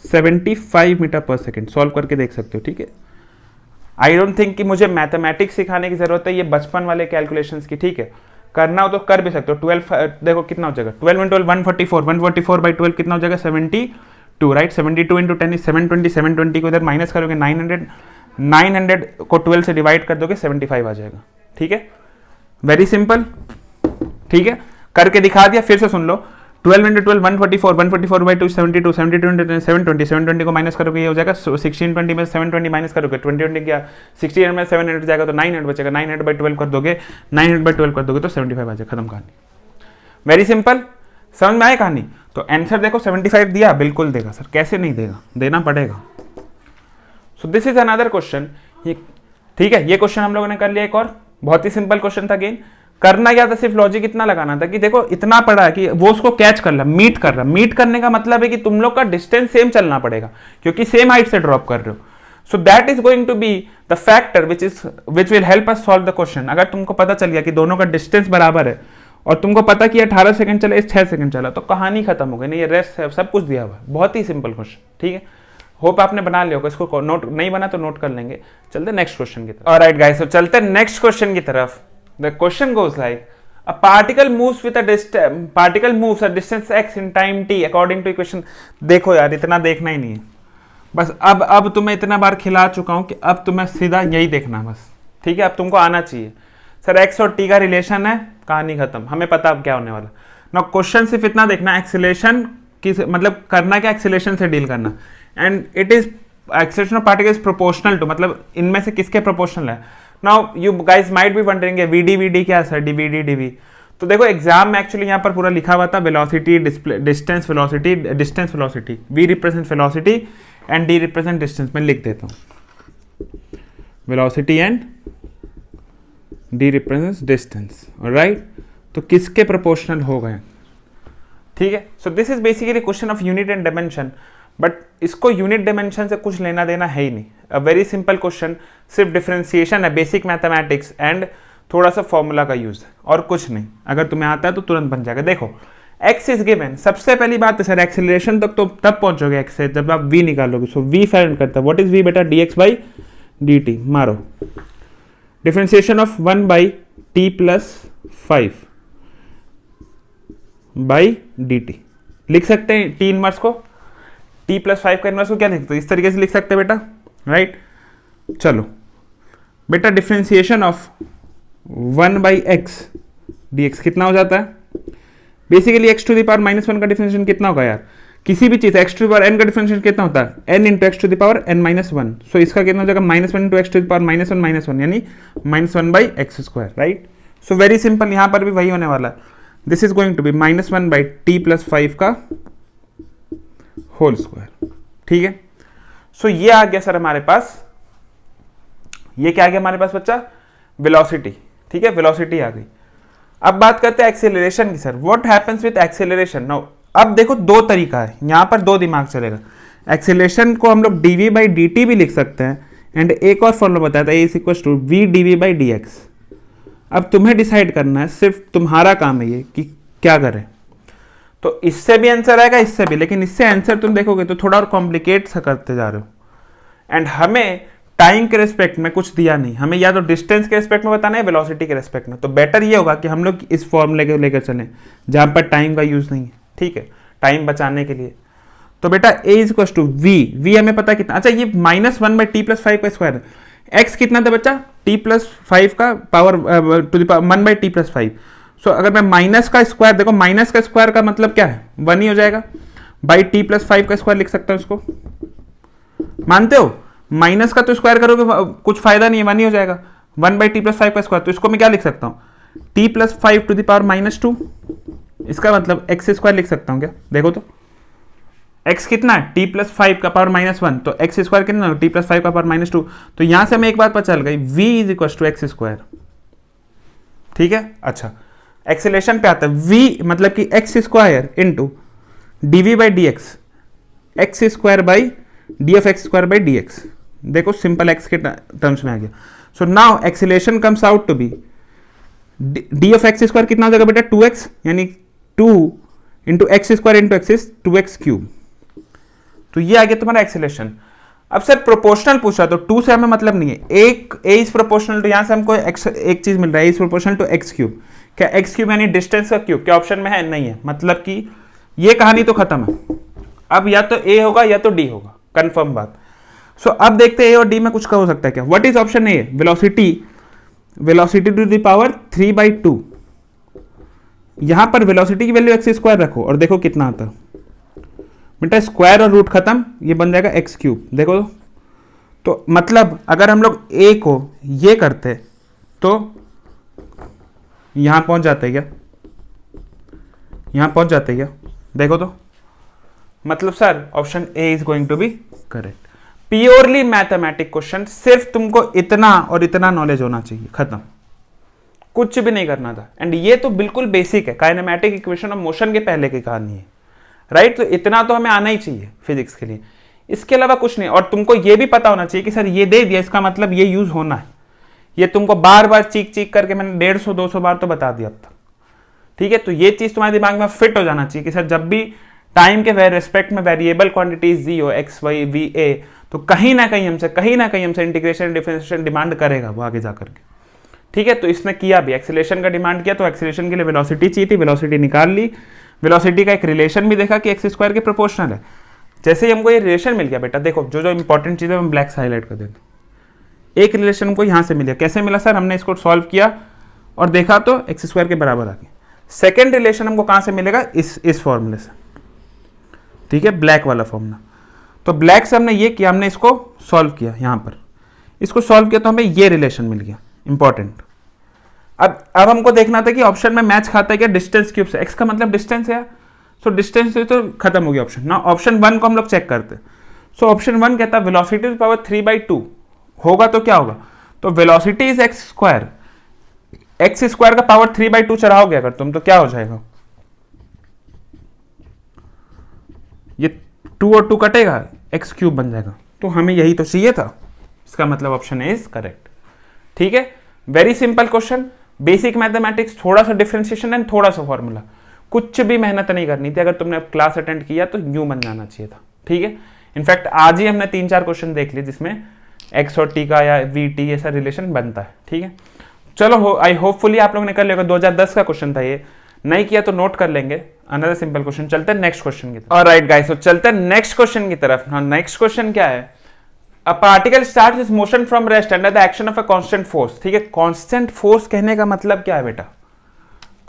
75 metre per second. Solve करके देख सकते हो। ठीक है, आई डोंट थिंक कि मुझे मैथमेटिक्स सिखाने की जरूरत है, ये बचपन वाले कैलकुलेशंस की। ठीक है, करना हो तो कर भी सकते हो। 12 देखो कितना हो जाएगा, 12 इंटू 144, 144/12 कितना हो जाएगा? 72, राइट? 72 इंटू 10 इज 720, 720 को इधर माइनस करोगे 900, 900 को 12 से डिवाइड कर दोगे 75 आ जाएगा। ठीक है, वेरी सिंपल। ठीक है, करके दिखा दिया, फिर से सुन लो। 12 इंटू 12 144, 144/2 72, 72 इंटू 720, 720 को माइनस करोगे ये हो जाएगा 1620 में 720 माइनस करोगे 20 क्या 16 में 700 जाएगा तो 900 बचेगा, 900/12 कर दोगे, 900/12 कर दोगे तो 75 आ जाएगा। खत्म कहानी, वेरी सिंपल। समझ में आए कहानी? तो आंसर देखो 75 दिया, बिल्कुल देगा सर, कैसे नहीं देगा, देना पड़ेगा। सो दिस इज अनदर क्वेश्चन। ठीक है, ये क्वेश्चन हम लोगों ने कर लिया। एक और बहुत ही सिंपल क्वेश्चन था। अगेन करना क्या था? सिर्फ लॉजिक इतना लगाना था कि देखो इतना पड़ा है कि वो उसको कैच कर रहा, मीट कर रहा। मीट करने का मतलब है कि तुम लोग का डिस्टेंस सेम चलना पड़ेगा क्योंकि सेम हाइट से ड्रॉप कर रहे हो। So that is going to be the factor which will help us solve the question. अगर तुमको पता चल गया कि दोनों का डिस्टेंस बराबर है और तुमको पता कि 18 सेकंड चला, इस 6 सेकंड चला, तो कहानी खत्म हो गई। नहीं, ये रेस्ट है, सब कुछ दिया हुआ है। बहुत ही सिंपल क्वेश्चन। ठीक है, होप आपने बना लिया होगा। इसको नोट नहीं बना तो नोट कर लेंगे। चलते नेक्स्ट क्वेश्चन की तरफ। ऑलराइट गाइस, तो चलते नेक्स्ट क्वेश्चन की तरफ। The question goes like a particle moves with a distance x in time t according to equation। देखो यार, इतना देखना ही नहीं है बस। अब तुम्हें इतना बार खिला चुका हूं कि अब तुम्हें सीधा यही देखना बस। ठीक है, अब तुमको आना चाहिए सर x और t का रिलेशन है, कहानी खत्म, हमें पता अब क्या होने वाला। ना क्वेश्चन सिर्फ इतना देखना, एक्सीलरेशन की मतलब करना क्या, एक्सीलरेशन से डील करना। And it is acceleration of particle is proportional to, मतलब इनमें से किसके प्रोपोर्शनल है। Now you guys might be wondering v d क्या सर, डीवीडी डीवी। तो देखो एग्जाम में एक्चुअली यहाँ पर पूरा लिखा हुआ था velocity, distance velocity, v represent velocity and d represent distance. मैं लिख देता हूँ velocity and d represents distance, right. तो किसके प्रोपोर्शनल हो गए, ठीक है। So this is basically question of unit and dimension, but इसको यूनिट डायमेंशन से कुछ लेना देना है ही नहीं। अ वेरी सिंपल क्वेश्चन, सिर्फ डिफरेंशिएशन है, बेसिक मैथमेटिक्स एंड थोड़ा सा फॉर्मूला का यूज है और कुछ नहीं। अगर तुम्हें आता है तो तुरंत बन जाएगा। देखो x इज गिवन, सबसे पहली बात है सर एक्सेलरेशन तक तो तब पहुंचोगे x से जब आप v निकालोगे। सो v फाइंड करता है, व्हाट इज v बेटा, dx बाई dt। मारो differentiation of 1 by t plus 5 by dt। लिख सकते हैं t इनवर्स को, t प्लस 5 का इनवर्स को क्या लिखते हैं, इस तरीके से लिख सकते हैं बेटा, राइट। चलो बेटा differentiation of 1 by x dx कितना हो जाता है, basically x to the power -1 का डिफरेंशिएशन कितना होगा यार, किसी भी चीज x to the power n का डिफरेंशिएशन कितना होता है, n into x to the power n minus 1। सो इसका कितना हो जाएगा, -1 into x to the power -1 यानी -1 by x square, right. So very simple, यहां पर भी वही होने वाला है। This is going to be -1 by t plus 5 का होल स्क्वायर, ठीक है। सो ये आ गया सर हमारे पास, ये क्या आ गया हमारे पास बच्चा, वेलोसिटी, ठीक है, वेलोसिटी आ गई। अब बात करते हैं एक्सेलरेशन की। Sir what happens with acceleration now. अब देखो दो तरीका है, यहां पर दो दिमाग चलेगा। एक्सेलरेशन को हम लोग dv बाई dt भी लिख सकते हैं, एंड एक और फॉर्मूला बताया था, a is equal to v dv by dx। अब तुम्हें डिसाइड करना है, सिर्फ तुम्हारा काम है ये कि क्या करें। तो इससे भी आंसर आएगा, इससे भी, लेकिन इससे आंसर तुम देखोगे तो थोड़ा और कॉम्प्लिकेट सा करते जा रहे हो। एंड हमें टाइम के रिस्पेक्ट में कुछ दिया नहीं, हमें या तो डिस्टेंस के रिस्पेक्ट में बताना है, वेलोसिटी के रिस्पेक्ट में। तो बेटर ये होगा कि हम लोग इस फॉर्मूले को लेकर चलें जहां पर टाइम का यूज नहीं है, ठीक है, टाइम बचाने के लिए। तो बेटा a is equal to v हमें पता है कितना, अच्छा ये -1 बाई टी प्लस 5 का स्क्वायर है। x कितना था बच्चा, t प्लस 5 का power to the power 1 by t plus 5। सो अगर मैं माइनस का स्क्वायर, देखो माइनस का स्क्वायर का मतलब क्या है, 1 ही हो जाएगा, बाई टी प्लस 5 का स्क्वायर लिख सकता हूं इसको, मानते हो। माइनस का तो स्क्वायर करोगे कुछ फायदा नहीं है, 1 ही हो जाएगा, 1 बाई टी प्लस 5 का स्क्वायर। तो इसको मैं क्या लिख सकता हूं, t plus 5 to the power -2। इसका मतलब एक्स स्क्वायर लिख सकता हूं क्या, देखो तो x कितना है, t प्लस 5 का पावर -1, तो एक्स स्क्वायर कितना है, t प्लस 5 का पावर -2। तो यहां से हमें एक बात पता चल गई, v is equal to x square, ठीक है। अच्छा एक्सेलरेशन पे आता है, v मतलब कि एक्स square into dv by dx, x square by d of x square by d x. देखो सिंपल एक्स के टर्म्स में आ गया। सो now acceleration comes out to be d of x square कितना हो जाएगा बेटा, 2x, यानी 2 into x square into x is 2x cube. तो ये आ गया तुम्हारा एक्सेलरेशन। अब सर प्रोपोर्शनल पूछा, तो 2 से हमें मतलब नहीं है, एक a इज प्रोपोर्शनल टू, यहां से हमको एक चीज मिल रहा है, is proportional to x cube. क्या एक्स क्यूब यानी डिस्टेंस का क्यूब, क्या ऑप्शन में है, नहीं है, मतलब कि ये कहानी तो खत्म है। अब या तो a होगा या तो d होगा, कंफर्म बात। सो अब देखते हैं a और d में कुछ का हो सकता है क्या। What is option a, velocity to the power 3/2। यहां पर वेलोसिटी की वैल्यू एक्स स्क्वायर रखो और देखो कितना आता है बेटा, स्क्वायर और रूट खत्म, ये बन जाएगा एक्स क्यूब। देखो तो मतलब अगर हम लोग a को ये करते तो यहां पहुंच जाते क्या, यहां पहुंच जाते क्या, देखो तो मतलब sir option a is going to be correct. Purely mathematic question, सिर्फ तुमको इतना और इतना नॉलेज होना चाहिए, खत्म, कुछ भी नहीं करना था। एंड ये तो बिल्कुल बेसिक है, काइनेमैटिक इक्वेशन ऑफ मोशन के पहले की कहानी है, राइट। तो इतना तो हमें आना ही चाहिए फिजिक्स के लिए, इसके अलावा कुछ नहीं। और तुमको ये भी पता होना चाहिए कि सर ये दे दिया, इसका मतलब ये यूज होना है। ये तुमको बार बार चीख चीख करके मैंने 150-200 बार तो बता दिया अब तक, ठीक है। तो ये चीज तुम्हारे दिमाग में फिट हो जाना चाहिए कि सर जब भी टाइम के रेस्पेक्ट में वेरिएबल क्वांटिटीज जी हो, एक्स वाई वी ए, तो कहीं ना कहीं हमसे इंटीग्रेशन डिफरेंशिएशन डिमांड करेगा वो आगे जाकर के, ठीक है। तो इसने किया भी, एक्सेलरेशन का डिमांड किया, तो एक्सेलरेशन के लिए वेलोसिटी चाहिए थी, वेलोसिटी निकाल ली। वेलोसिटी का एक रिलेशन भी देखा कि एक्स स्क्वायर के प्रोपोर्शनल है। जैसे ही हमको ये रिलेशन मिल गया बेटा, देखो जो जो इंपॉर्टेंट चीज़ है हम ब्लैक से हाईलाइट कर देते। एक रिलेशन को यहाँ से मिल गया, कैसे मिला सर, हमने इसको सॉल्व किया और देखा तो एक्स स्क्वायर के बराबर आ गया। सेकेंड रिलेशन हमको कहाँ से मिलेगा, इस फॉर्मूले से, ठीक है, ब्लैक वाला फॉर्मूला। तो ब्लैक से हमने ये किया, हमने इसको सॉल्व किया, यहाँ पर इसको सॉल्व किया तो हमें ये रिलेशन मिल गया इंपॉर्टेंट। अब हमको देखना था कि ऑप्शन में मैच खाता है क्या डिस्टेंस क्यूब से, एक्स का मतलब डिस्टेंस है, सो डिस्टेंस से तो खत्म हो गया ऑप्शन ना। ऑप्शन 1 को हम लोग चेक करते, सो ऑप्शन 1 कहता है वेलोसिटी टू पावर 3/2 होगा तो क्या होगा, तो velocity is x square x square का पावर 3/2 चढ़ाओगे अगर तुम तो क्या हो जाएगा, ये 2 और 2 कटेगा, एक्स क्यूब बन जाएगा। तो हमें यही तो चाहिए था, इसका मतलब ऑप्शन इज करेक्ट। ठीक है, very simple question, basic mathematics, थोड़ा सा डिफरेंशिएशन एंड थोड़ा सा फॉर्मूला, कुछ भी मेहनत नहीं करनी थी। अगर तुमने क्लास अटेंड किया तो यूं बन जाना चाहिए था। ठीक है, इनफैक्ट आज ही हमने 3-4 क्वेश्चन देख लिए जिसमें एक्स और टी का या वी टी ऐसा रिलेशन बनता है। ठीक है, चलो आई होपफुली आप लोग ने कर लिया। 2010 का क्वेश्चन था ये, नहीं किया तो नोट कर लेंगे। अनदर सिंपल क्वेश्चन, चलते हैं नेक्स्ट क्वेश्चन की तरफ। ऑलराइट गाइस, तो चलते हैं नेक्स्ट क्वेश्चन की तरफ। नेक्स्ट क्वेश्चन क्या है, a particle starts it's motion from rest under the action of a constant force. ठीक है, कांस्टेंट फोर्स कहने का मतलब क्या है बेटा,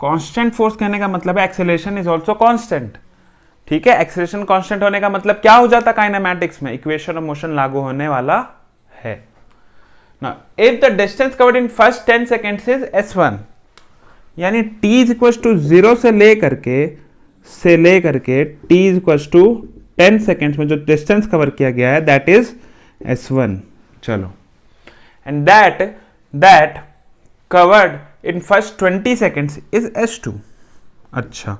कांस्टेंट फोर्स कहने का मतलब है एक्सेलरेशन इज आल्सो कांस्टेंट। ठीक है, एक्सेलरेशन कांस्टेंट होने का मतलब क्या हो जाता काइनेमैटिक्स में, इक्वेशन ऑफ मोशन लागू होने वाला है। Now, if the distance covered in first 10 seconds is s1, यानी t is equals to 0 से लेकर के t is equals to 10 seconds में जो डिस्टेंस कवर किया गया है that is s1। चलो, and that covered in first 20 seconds is s2। अच्छा,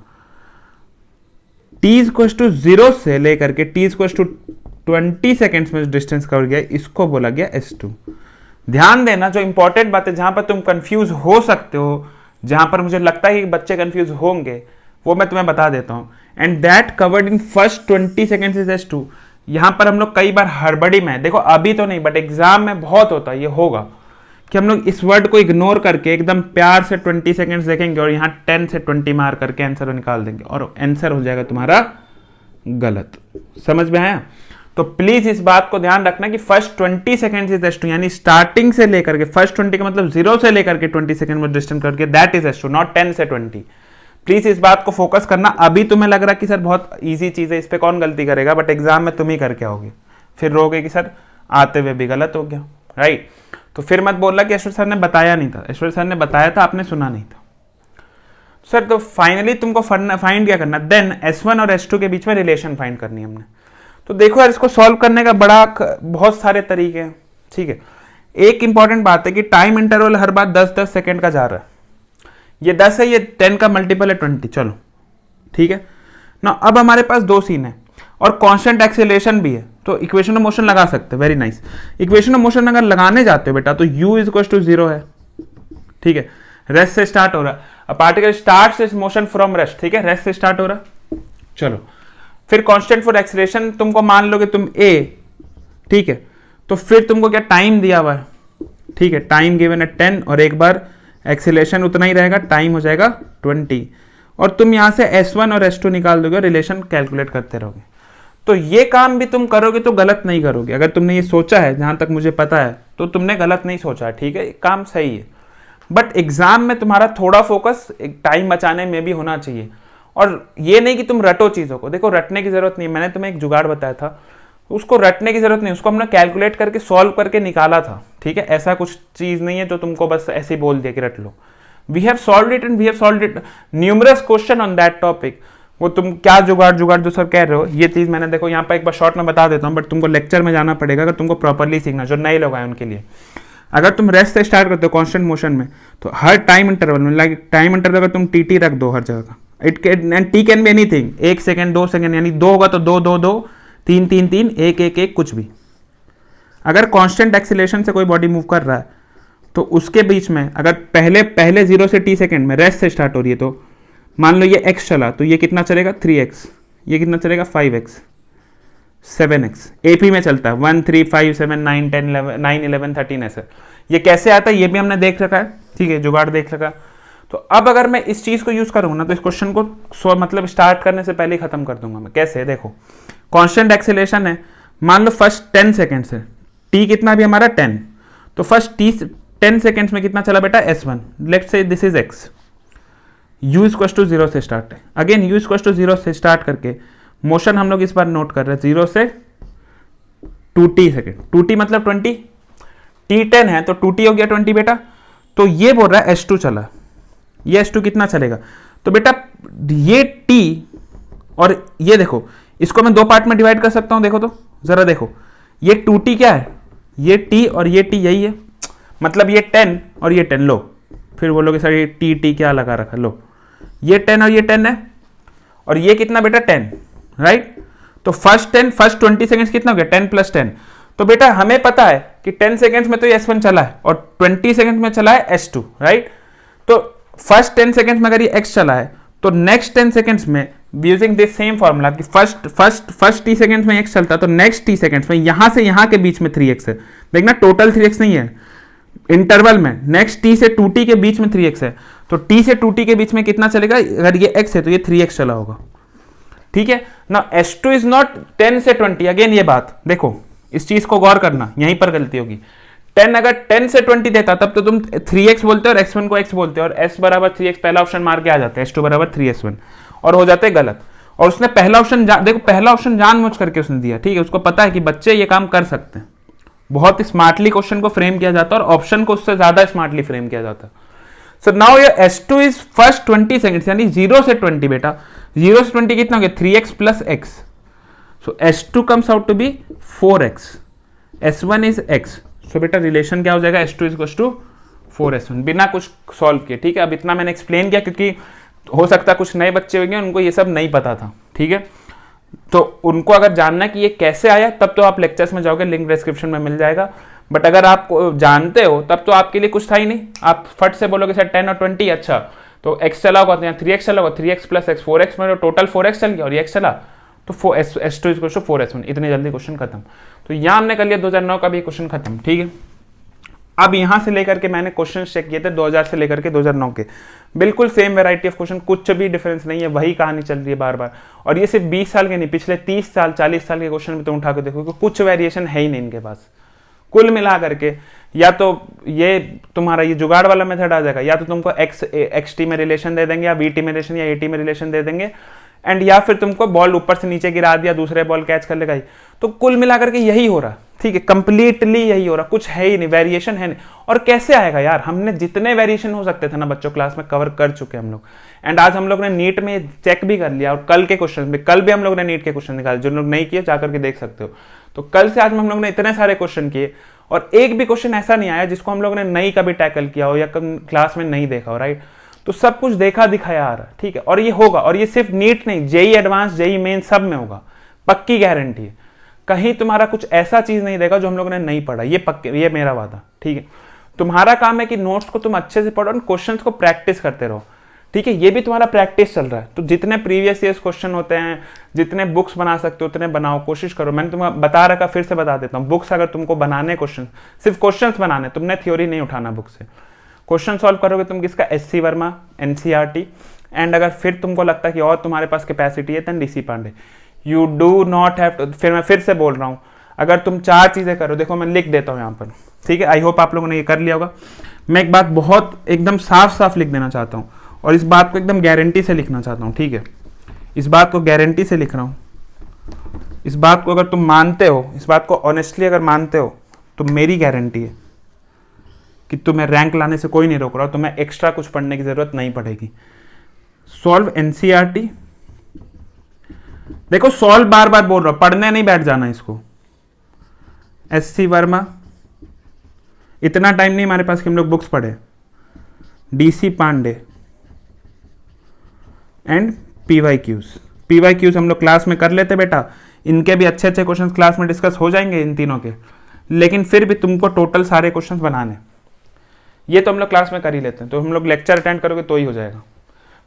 t is equals to 0 से लेकर के t is equals to 20 seconds में जो डिस्टेंस कवर किया इसको बोला गया s2। ध्यान देना, जो इंपॉर्टेंट बात है जहां पर तुम कंफ्यूज हो सकते हो, जहां पर मुझे लगता है कि बच्चे कंफ्यूज होंगे, वो मैं तुम्हें बता देता हूं। And that covered in first 20 seconds is s2। यहां पर हम लोग कई बार हड़बड़ी में, देखो अभी तो नहीं बट एग्जाम में बहुत होता है, ये होगा कि हम लोग इस वर्ड को इग्नोर करके एकदम प्यार से 20 सेकेंड्स देखेंगे और यहाँ 10 से 20 मार करके आंसर निकाल देंगे और आंसर हो जाएगा तुम्हारा गलत। समझ में आया? तो प्लीज इस बात को ध्यान रखना कि फर्स्ट 20 सेकंड इज s2, यानी स्टार्टिंग से लेकर के फर्स्ट 20 का मतलब 0 से लेकर के 20 सेकंड में डिस्टेंस करके दैट इज s2, नॉट 10 से 20। प्लीज इस बात को फोकस करना। अभी तुम्हें लग रहा कि सर बहुत इजी चीज है, इस पे कौन गलती करेगा, बट एग्जाम में तुम ही करके आओगे, फिर रोगे कि सर आते हुए भी गलत हो गया, राइट। तो फिर मत बोलना कि ऐश्वर्य सर ने बताया नहीं था, ऐश्वर्य सर ने बताया था, आपने सुना नहीं था। सर तो फाइनली तुमको फाइंड क्या करना, देन s1 और s2 के बीच में रिलेशन फाइंड करनी है हमने। तो देखो यार, इसको सॉल्व करने का बहुत सारे तरीके हैं। ठीक है, एक इंपॉर्टेंट बात है कि टाइम इंटरवल हर बार 10-10 सेकंड का जा रहा है। ये 10 है, ये 10 का मल्टीपल है 20। चलो ठीक है ना। अब हमारे पास दो सीन है और कांस्टेंट एक्सेलरेशन भी है, तो इक्वेशन ऑफ मोशन लगा सकते हैं। Very nice. Equation of motion अगर लगाने जाते हो बेटा तो u इज इक्वल टू 0 है। ठीक है, रेस्ट से स्टार्ट हो रहा है, a particle starts it's motion from rest. ठीक है, रेस्ट से स्टार्ट हो रहा है। चलो, फिर कांस्टेंट फॉर एक्सेलरेशन तुमको मान लोगे तुम a, ठीक है, तो फिर तुमको क्या टाइम दिया हुआ है, ठीक है, टाइम गिवन है 10 और एक बार एक्सेलरेशन उतना ही रहेगा, टाइम हो जाएगा 20 और तुम यहां से s1 और s2 निकाल दोगे, रिलेशन कैलकुलेट करते रहोगे। तो ये काम भी तुम करोगे तो गलत नहीं करोगे। अगर तुमने ये सोचा है, जहां तक मुझे पता है, तो तुमने गलत नहीं सोचा है। ठीक है, काम सही है, बट एग्जाम में तुम्हारा थोड़ा फोकस टाइम बचाने में भी होना चाहिए। और ये नहीं कि तुम रटो चीजों को, देखो रटने की जरूरत नहीं। मैंने तुम्हें एक जुगाड़ बताया था, उसको रटने की जरूरत नहीं, उसको हमने कैलकुलेट करके सॉल्व करके निकाला था। ठीक है, ऐसा कुछ चीज नहीं है जो तुमको बस ऐसे ही बोल दिया कि रट लो। We have solved it and we have solved it numerous question on that topic. वो तुम क्या जुगाड़ जो सर कह रहे हो, ये चीज मैंने देखो यहाँ पर एक बार शॉर्ट में बता देता हूँ, बट तुमको लेक्चर में जाना पड़ेगा अगर तुमको प्रॉपरली सीखना। जो नए लोग आए उनके लिए, अगर तुम रेस्ट से स्टार्ट करते हो कांस्टेंट मोशन में, तो हर टाइम इंटरवल में, लाइक टाइम इंटरवल अगर तुम टी रख दो हर जगह का, it can and T can be anything, 1 second 2 second, यानी 2 होगा तो 2 2 2, 3 3 3, 1 1 1, कुछ भी। अगर कांस्टेंट एक्सीलरेशन से कोई बॉडी मूव कर रहा है तो उसके बीच में अगर पहले 0 से t सेकंड में रेस्ट से स्टार्ट हो रही है, तो मान लो ये x चला तो ये कितना चलेगा 3x, ये कितना चलेगा 5x, 7x। AP में चलता है 1 3 5 7 9 10 11 9 11 13 ऐसे। ये कैसे आता है ये भी हमने देख रखा है, ठीक है, जुगाड़ देख रखा। तो अब अगर मैं इस चीज को यूज करूंगा ना, तो इस क्वेश्चन को मतलब स्टार्ट करने से पहले ही खत्म कर दूंगा मैं। कैसे, देखो कांस्टेंट एक्सेलरेशन है, मान लो फर्स्ट 10 सेकंड से, t कितना भी हमारा 10, तो फर्स्ट 10 सेकंड्स में कितना चला बेटा s1, let's say this is x, u equal to 0 से स्टार्ट है। अगेन u इक्वल टू 0 से स्टार्ट करके मोशन हम लोग इस बार नोट कर रहे हैं 0 से 2t सेकेंड, 2t मतलब 20, t 10 है तो 2t हो गया 20 बेटा। तो ये बोल रहा है s2 चला, ये s2 कितना चलेगा, तो बेटा ये t और ये देखो, इसको मैं दो पार्ट में डिवाइड कर सकता हूं। देखो तो जरा देखो, ये 2t क्या है, ये t और ये t यही है, मतलब ये 10 और ये 10 लो, फिर बोलोगे सर ये टी क्या लगा रखा, लो ये 10 और ये 10 है, और ये कितना बेटा 10, राइट। तो फर्स्ट 20 सेकंड्स कितना हो गया 10 + 10। तो बेटा हमें पता है कि 10 सेकंड्स में तो ये S1 चला है और 20 सेकंड्स में चला है S2, राइट। तो फर्स्ट 10 सेकंड्स में अगर ये x चला है तो नेक्स्ट 10 सेकंड्स में यूजिंग दिस सेम फॉर्मूला कि फर्स्ट t सेकंड्स में x चलता है तो नेक्स्ट t सेकंड्स में यहां से यहां के बीच में 3x है। देखना टोटल 3x नहीं है, इंटरवल में नेक्स्ट t से 2t के बीच में 3x है, तो t से 2t के बीच में कितना चलेगा, अगर ये x है तो ये 3x चला होगा, ठीक है ना। S2 इज नॉट 10 से 20, अगेन ये बात देखो, इस चीज को गौर करना, यहीं पर गलती होगी। 10 अगर 10 से 20 देता तब तो तुम 3x बोलते हो और x1 को x बोलते हो और s बराबर 3x पहला ऑप्शन मार के आ जाता है, s2 बराबर 3s1 और हो जाते गलत। और उसने पहला ऑप्शन देखो पहला ऑप्शन जानबूझ करके उसने दिया, ठीक है, उसको पता है कि बच्चे ये काम कर सकते हैं। बहुत स्मार्टली क्वेश्चन को फ्रेम किया जाता है और ऑप्शन को उससे ज्यादा स्मार्टली फ्रेम किया जाता है। So now your S2 is first 20 seconds, यानी 0 से 20 बेटा, 0 से 20 कितना हो गया 3x + x, so S2 comes out to be 4x, S1 is x। सो बेटा रिलेशन क्या हो जाएगा, S2 = 4s1, बिना कुछ सॉल्व किए, ठीक है। अब इतना मैंने एक्सप्लेन किया क्योंकि हो सकता है कुछ नए बच्चे होंगे उनको ये सब नहीं पता था, ठीक है। तो उनको अगर जानना है कि ये कैसे आया तब तो आप लेक्चर्स में जाओगे, लिंक डिस्क्रिप्शन में मिल जाएगा। बट अगर आप जानते हो तब तो आपके लिए कुछ था ही नहीं, आप फट से बोलोगे सर 10 और 20, अच्छा तो x चला होगा तो यहाँ 3x चला होगा, 3x + x 4x में टोटल 4x चल गया और ये x चला तो S2 = 4s1, इतनी जल्दी क्वेश्चन खत्म। तो यहाँ हमने कर लिया 2009 का भी क्वेश्चन खत्म, ठीक है। अब यहां से लेकर के मैंने क्वेश्चन चेक किए थे 2000 से लेकर के 2009 के, बिल्कुल सेम वैरायटी ऑफ क्वेश्चन, कुछ भी डिफरेंस नहीं है, वही कहानी चल रही है बार बार। और ये सिर्फ 20 साल के नहीं, पिछले 30 साल 40 साल के क्वेश्चन भी तुम उठा के देखो, कुछ वेरिएशन है ही नहीं इनके पास कुल मिला करके। या तो ये तुम्हारा ये जुगाड़ वाला मेथड आ जाएगा, या तो तुमको एक्स टी में रिलेशन दे देंगे, या वी टी में रिलेशन, या ए टी में रिलेशन दे देंगे, एंड या फिर तुमको बॉल ऊपर से नीचे गिरा दिया, दूसरे बॉल कैच कर लेगा ही। तो कुल मिलाकर के यही हो रहा, ठीक है, कंप्लीटली यही हो रहा, कुछ है ही नहीं, वेरिएशन है नहीं। और कैसे आएगा यार, हमने जितने वेरिएशन हो सकते थे ना बच्चों क्लास में कवर कर चुके हम लोग। एंड आज हम लोग ने नीट में चेक भी कर लिया, और कल के क्वेश्चन में, कल भी हम लोग ने नीट के क्वेश्चन निकाले, जो लोग नहीं किए जाकर के देख सकते हो। तो कल से आज में हम लोग ने इतने सारे क्वेश्चन किए और एक भी क्वेश्चन ऐसा नहीं आया जिसको हम लोग ने नहीं कभी टैकल किया हो या क्लास में नहीं देखा हो, राइट। तो सब कुछ देखा दिखाया आ रहा है, ठीक है। और ये होगा, और ये सिर्फ नीट नहीं, जेई एडवांस, जेई मेन सब में होगा, पक्की गारंटी है। कहीं तुम्हारा कुछ ऐसा चीज नहीं देगा जो हम लोगों ने नहीं पढ़ा, ये पक्के, ये मेरा वादा, ठीक है। तुम्हारा काम है कि नोट्स को तुम अच्छे से पढ़ो और क्वेश्चंस को प्रैक्टिस करते रहो, ठीक है। ये भी तुम्हारा प्रैक्टिस चल रहा है। तो जितने प्रीवियस ईयर्स क्वेश्चन होते हैं, जितने बुक्स बना सकते हो उतने बनाओ, कोशिश करो। मैंने तुम्हें बता रखा, फिर से बता देता हूँ, बुक्स अगर तुमको बनाने क्वेश्चन, सिर्फ क्वेश्चन बनाने, तुमने थ्योरी नहीं उठाना बुक से। क्वेश्चन सॉल्व करोगे तुम किसका, SC वर्मा, NCERT, एंड अगर फिर तुमको लगता है कि और तुम्हारे पास कैपेसिटी है then DC Pandey. You do not have to, फिर मैं फिर से बोल रहा हूँ, अगर तुम 4 चीजें करो, देखो मैं लिख देता हूँ यहाँ पर, ठीक है। आई होप आप लोगों ने ये कर लिया होगा। मैं एक बात बहुत एकदम साफ साफ लिख देना चाहता हूँ, और इस बात को एकदम गारंटी से लिखना चाहता हूँ, ठीक है। इस बात को गारंटी से लिख रहा हूँ। इस बात को अगर तुम मानते हो, इस बात को ऑनेस्टली अगर मानते हो, तो मेरी गारंटी है कि तुम्हें रैंक लाने से कोई नहीं रोक रहा, तुम्हें एक्स्ट्रा कुछ पढ़ने की जरूरत नहीं पड़ेगी। सॉल्व NCERT, देखो सॉल्व बार बार बोल रहा हूं, पढ़ने नहीं बैठ जाना इसको। SC वर्मा, इतना टाइम नहीं हमारे पास कि हम लोग बुक्स पढ़े। DC पांडे एंड PYQs हम लोग क्लास में कर लेते बेटा, इनके भी अच्छे अच्छे क्वेश्चंस क्लास में डिस्कस हो जाएंगे इन तीनों के, लेकिन फिर भी तुमको टोटल सारे क्वेश्चंस बनाने, ये तो हम लोग क्लास में कर ही लेते हैं। तो हम लोग लेक्चर अटेंड करोगे तो ही हो जाएगा।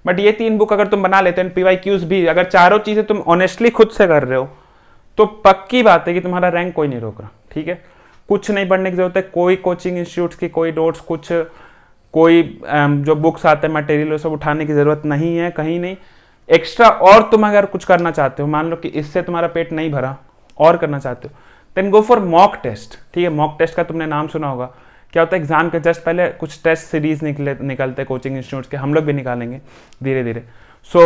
बट ये 3 बुक अगर तुम बना लेते हैं, PYQs भी, अगर चारों चीजें तुम ऑनेस्टली खुद से कर रहे हो, तो पक्की बात है कि तुम्हारा रैंक कोई नहीं रोक रहा, ठीक है। कुछ नहीं पढ़ने की जरूरत है, कोई कोचिंग इंस्टीट्यूट्स की कोई नोट्स, कुछ कोई जो बुक्स आते हैं मटेरियल, सब उठाने की जरूरत नहीं है कहीं नहीं एक्स्ट्रा। और तुम अगर कुछ करना चाहते हो, मान लो कि इससे तुम्हारा पेट नहीं भरा और करना चाहते हो, then go for mock test, ठीक है। मॉक टेस्ट का तुमने नाम सुना होगा, क्या होता है एग्जाम के जस्ट पहले कुछ टेस्ट सीरीज निकलते कोचिंग इंस्टीट्यूट्स के, हम लोग भी निकालेंगे धीरे धीरे। सो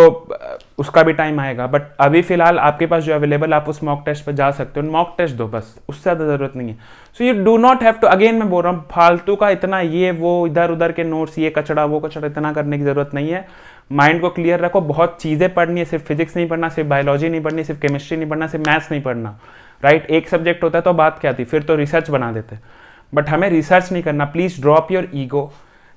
उसका भी टाइम आएगा, बट अभी फिलहाल आपके पास जो अवेलेबल, आप उस मॉक टेस्ट पे जा सकते हो, मॉक टेस्ट दो बस, उससे ज़्यादा जरूरत नहीं है। So you do not have to, again मैं बोल रहा हूँ, फालतू का इतना ये वो इधर उधर के नोट्स, ये कचड़ा वो कचड़ा, इतना करने की जरूरत नहीं है। माइंड को क्लियर रखो, बहुत चीज़ें पढ़नी है, सिर्फ फिजिक्स नहीं पढ़ना, सिर्फ बायोलॉजी नहीं पढ़नी, सिर्फ केमिस्ट्री नहीं पढ़ना, सिर्फ मैथ्स नहीं पढ़ना, राइट। एक सब्जेक्ट होता है तो बात क्या थी, फिर तो रिसर्च बना देते, बट हमें रिसर्च नहीं करना। Please drop your ego,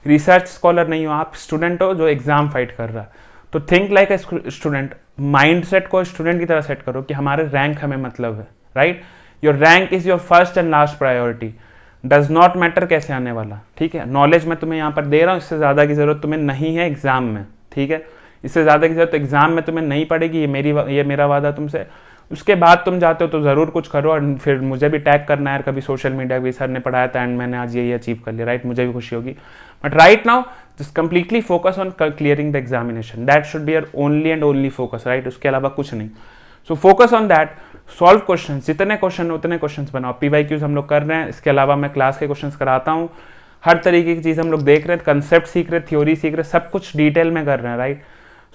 research scholar नहीं हो, आप स्टूडेंट हो जो एग्जाम फाइट कर रहा है। तो think like a student, mind set को स्टूडेंट की तरह सेट करो कि हमारे रैंक हमें मतलब है, right. Your rank is your first and last priority, does not matter कैसे आने वाला, ठीक है। नॉलेज मैं तुम्हें यहाँ पर दे रहा हूँ, इससे ज़्यादा की ज़रूरत तुम्हें नहीं है एग्जाम में, ठीक है। इससे ज़्यादा की ज़रूरत एग्जाम में तुम्हें नहीं पड़ेगी, ये मेरा वादा तुमसे। उसके बाद तुम जाते हो तो ज़रूर कुछ करो, और फिर मुझे भी टैग करना है यार कभी सोशल मीडिया भी, सर ने पढ़ाया था एंड मैंने आज ये अचीव कर लिया, राइट, मुझे भी खुशी होगी। But right now just completely focus on clearing the examination, that should be your only and only focus, right, उसके अलावा कुछ नहीं। So focus on that, solve question, जितने क्वेश्चन उतने क्वेश्चन बनाओ। PYQs हम लोग कर रहे हैं, इसके अलावा मैं क्लास के क्वेश्चन कराता हूँ, हर तरीके की चीज़ हम लोग देख रहे हैं, कंसेप्ट सीख रहे हैं, थ्योरी सीख रहे हैं, सब कुछ डिटेल में कर रहे हैं, राइट।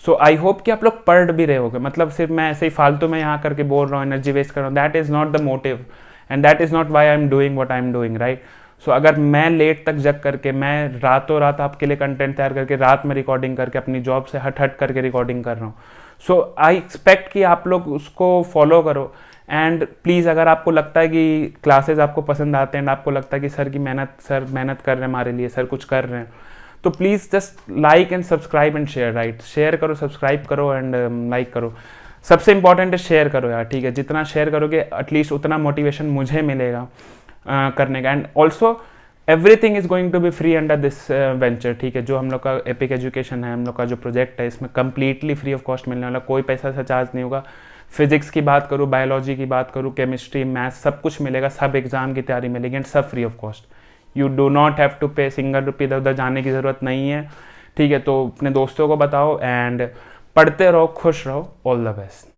सो आई होप कि आप लोग पढ़ भी रहे होगे, मतलब सिर्फ मैं ऐसे ही फालतू में यहाँ करके बोल रहा हूँ, एनर्जी वेस्ट कर रहा हूँ, that is not the motive and that is not why I am doing what I am doing, right. So अगर मैं लेट तक जग करके, मैं रातों रात आपके लिए कंटेंट तैयार करके, रात में रिकॉर्डिंग करके, अपनी जॉब से हट करके रिकॉर्डिंग कर रहा हूँ, सो आई एक्सपेक्ट कि आप लोग उसको फॉलो करो। एंड प्लीज़ अगर आपको लगता है कि क्लासेस आपको पसंद आते हैं एंड आपको लगता है कि सर मेहनत कर रहे हैं हमारे लिए, सर कुछ कर रहे हैं, तो please just like and subscribe and share, right. Share करो, सब्सक्राइब करो एंड लाइक करो। सबसे इंपॉर्टेंट है शेयर करो यार, ठीक है। जितना शेयर करोगे एटलीस्ट उतना मोटिवेशन मुझे मिलेगा करने का। And also everything is going to be free under this venture, ठीक है। जो हम लोग का एपिक एजुकेशन है, हम लोग का जो प्रोजेक्ट है, इसमें कम्प्लीटली फ्री ऑफ कॉस्ट मिलने वाला, कोई पैसा से चार्ज नहीं होगा। फिजिक्स की बात करूँ, बायोलॉजी की बात करूँ, केमिस्ट्री, मैथ्स, सब कुछ मिलेगा, सब एग्जाम की तैयारी मिलेगी एंड सब free of cost. You do not have to pay single रुपये, इधर उधर जाने की ज़रूरत नहीं है, ठीक है। तो अपने दोस्तों को बताओ एंड पढ़ते रहो, खुश रहो, ऑल द बेस्ट।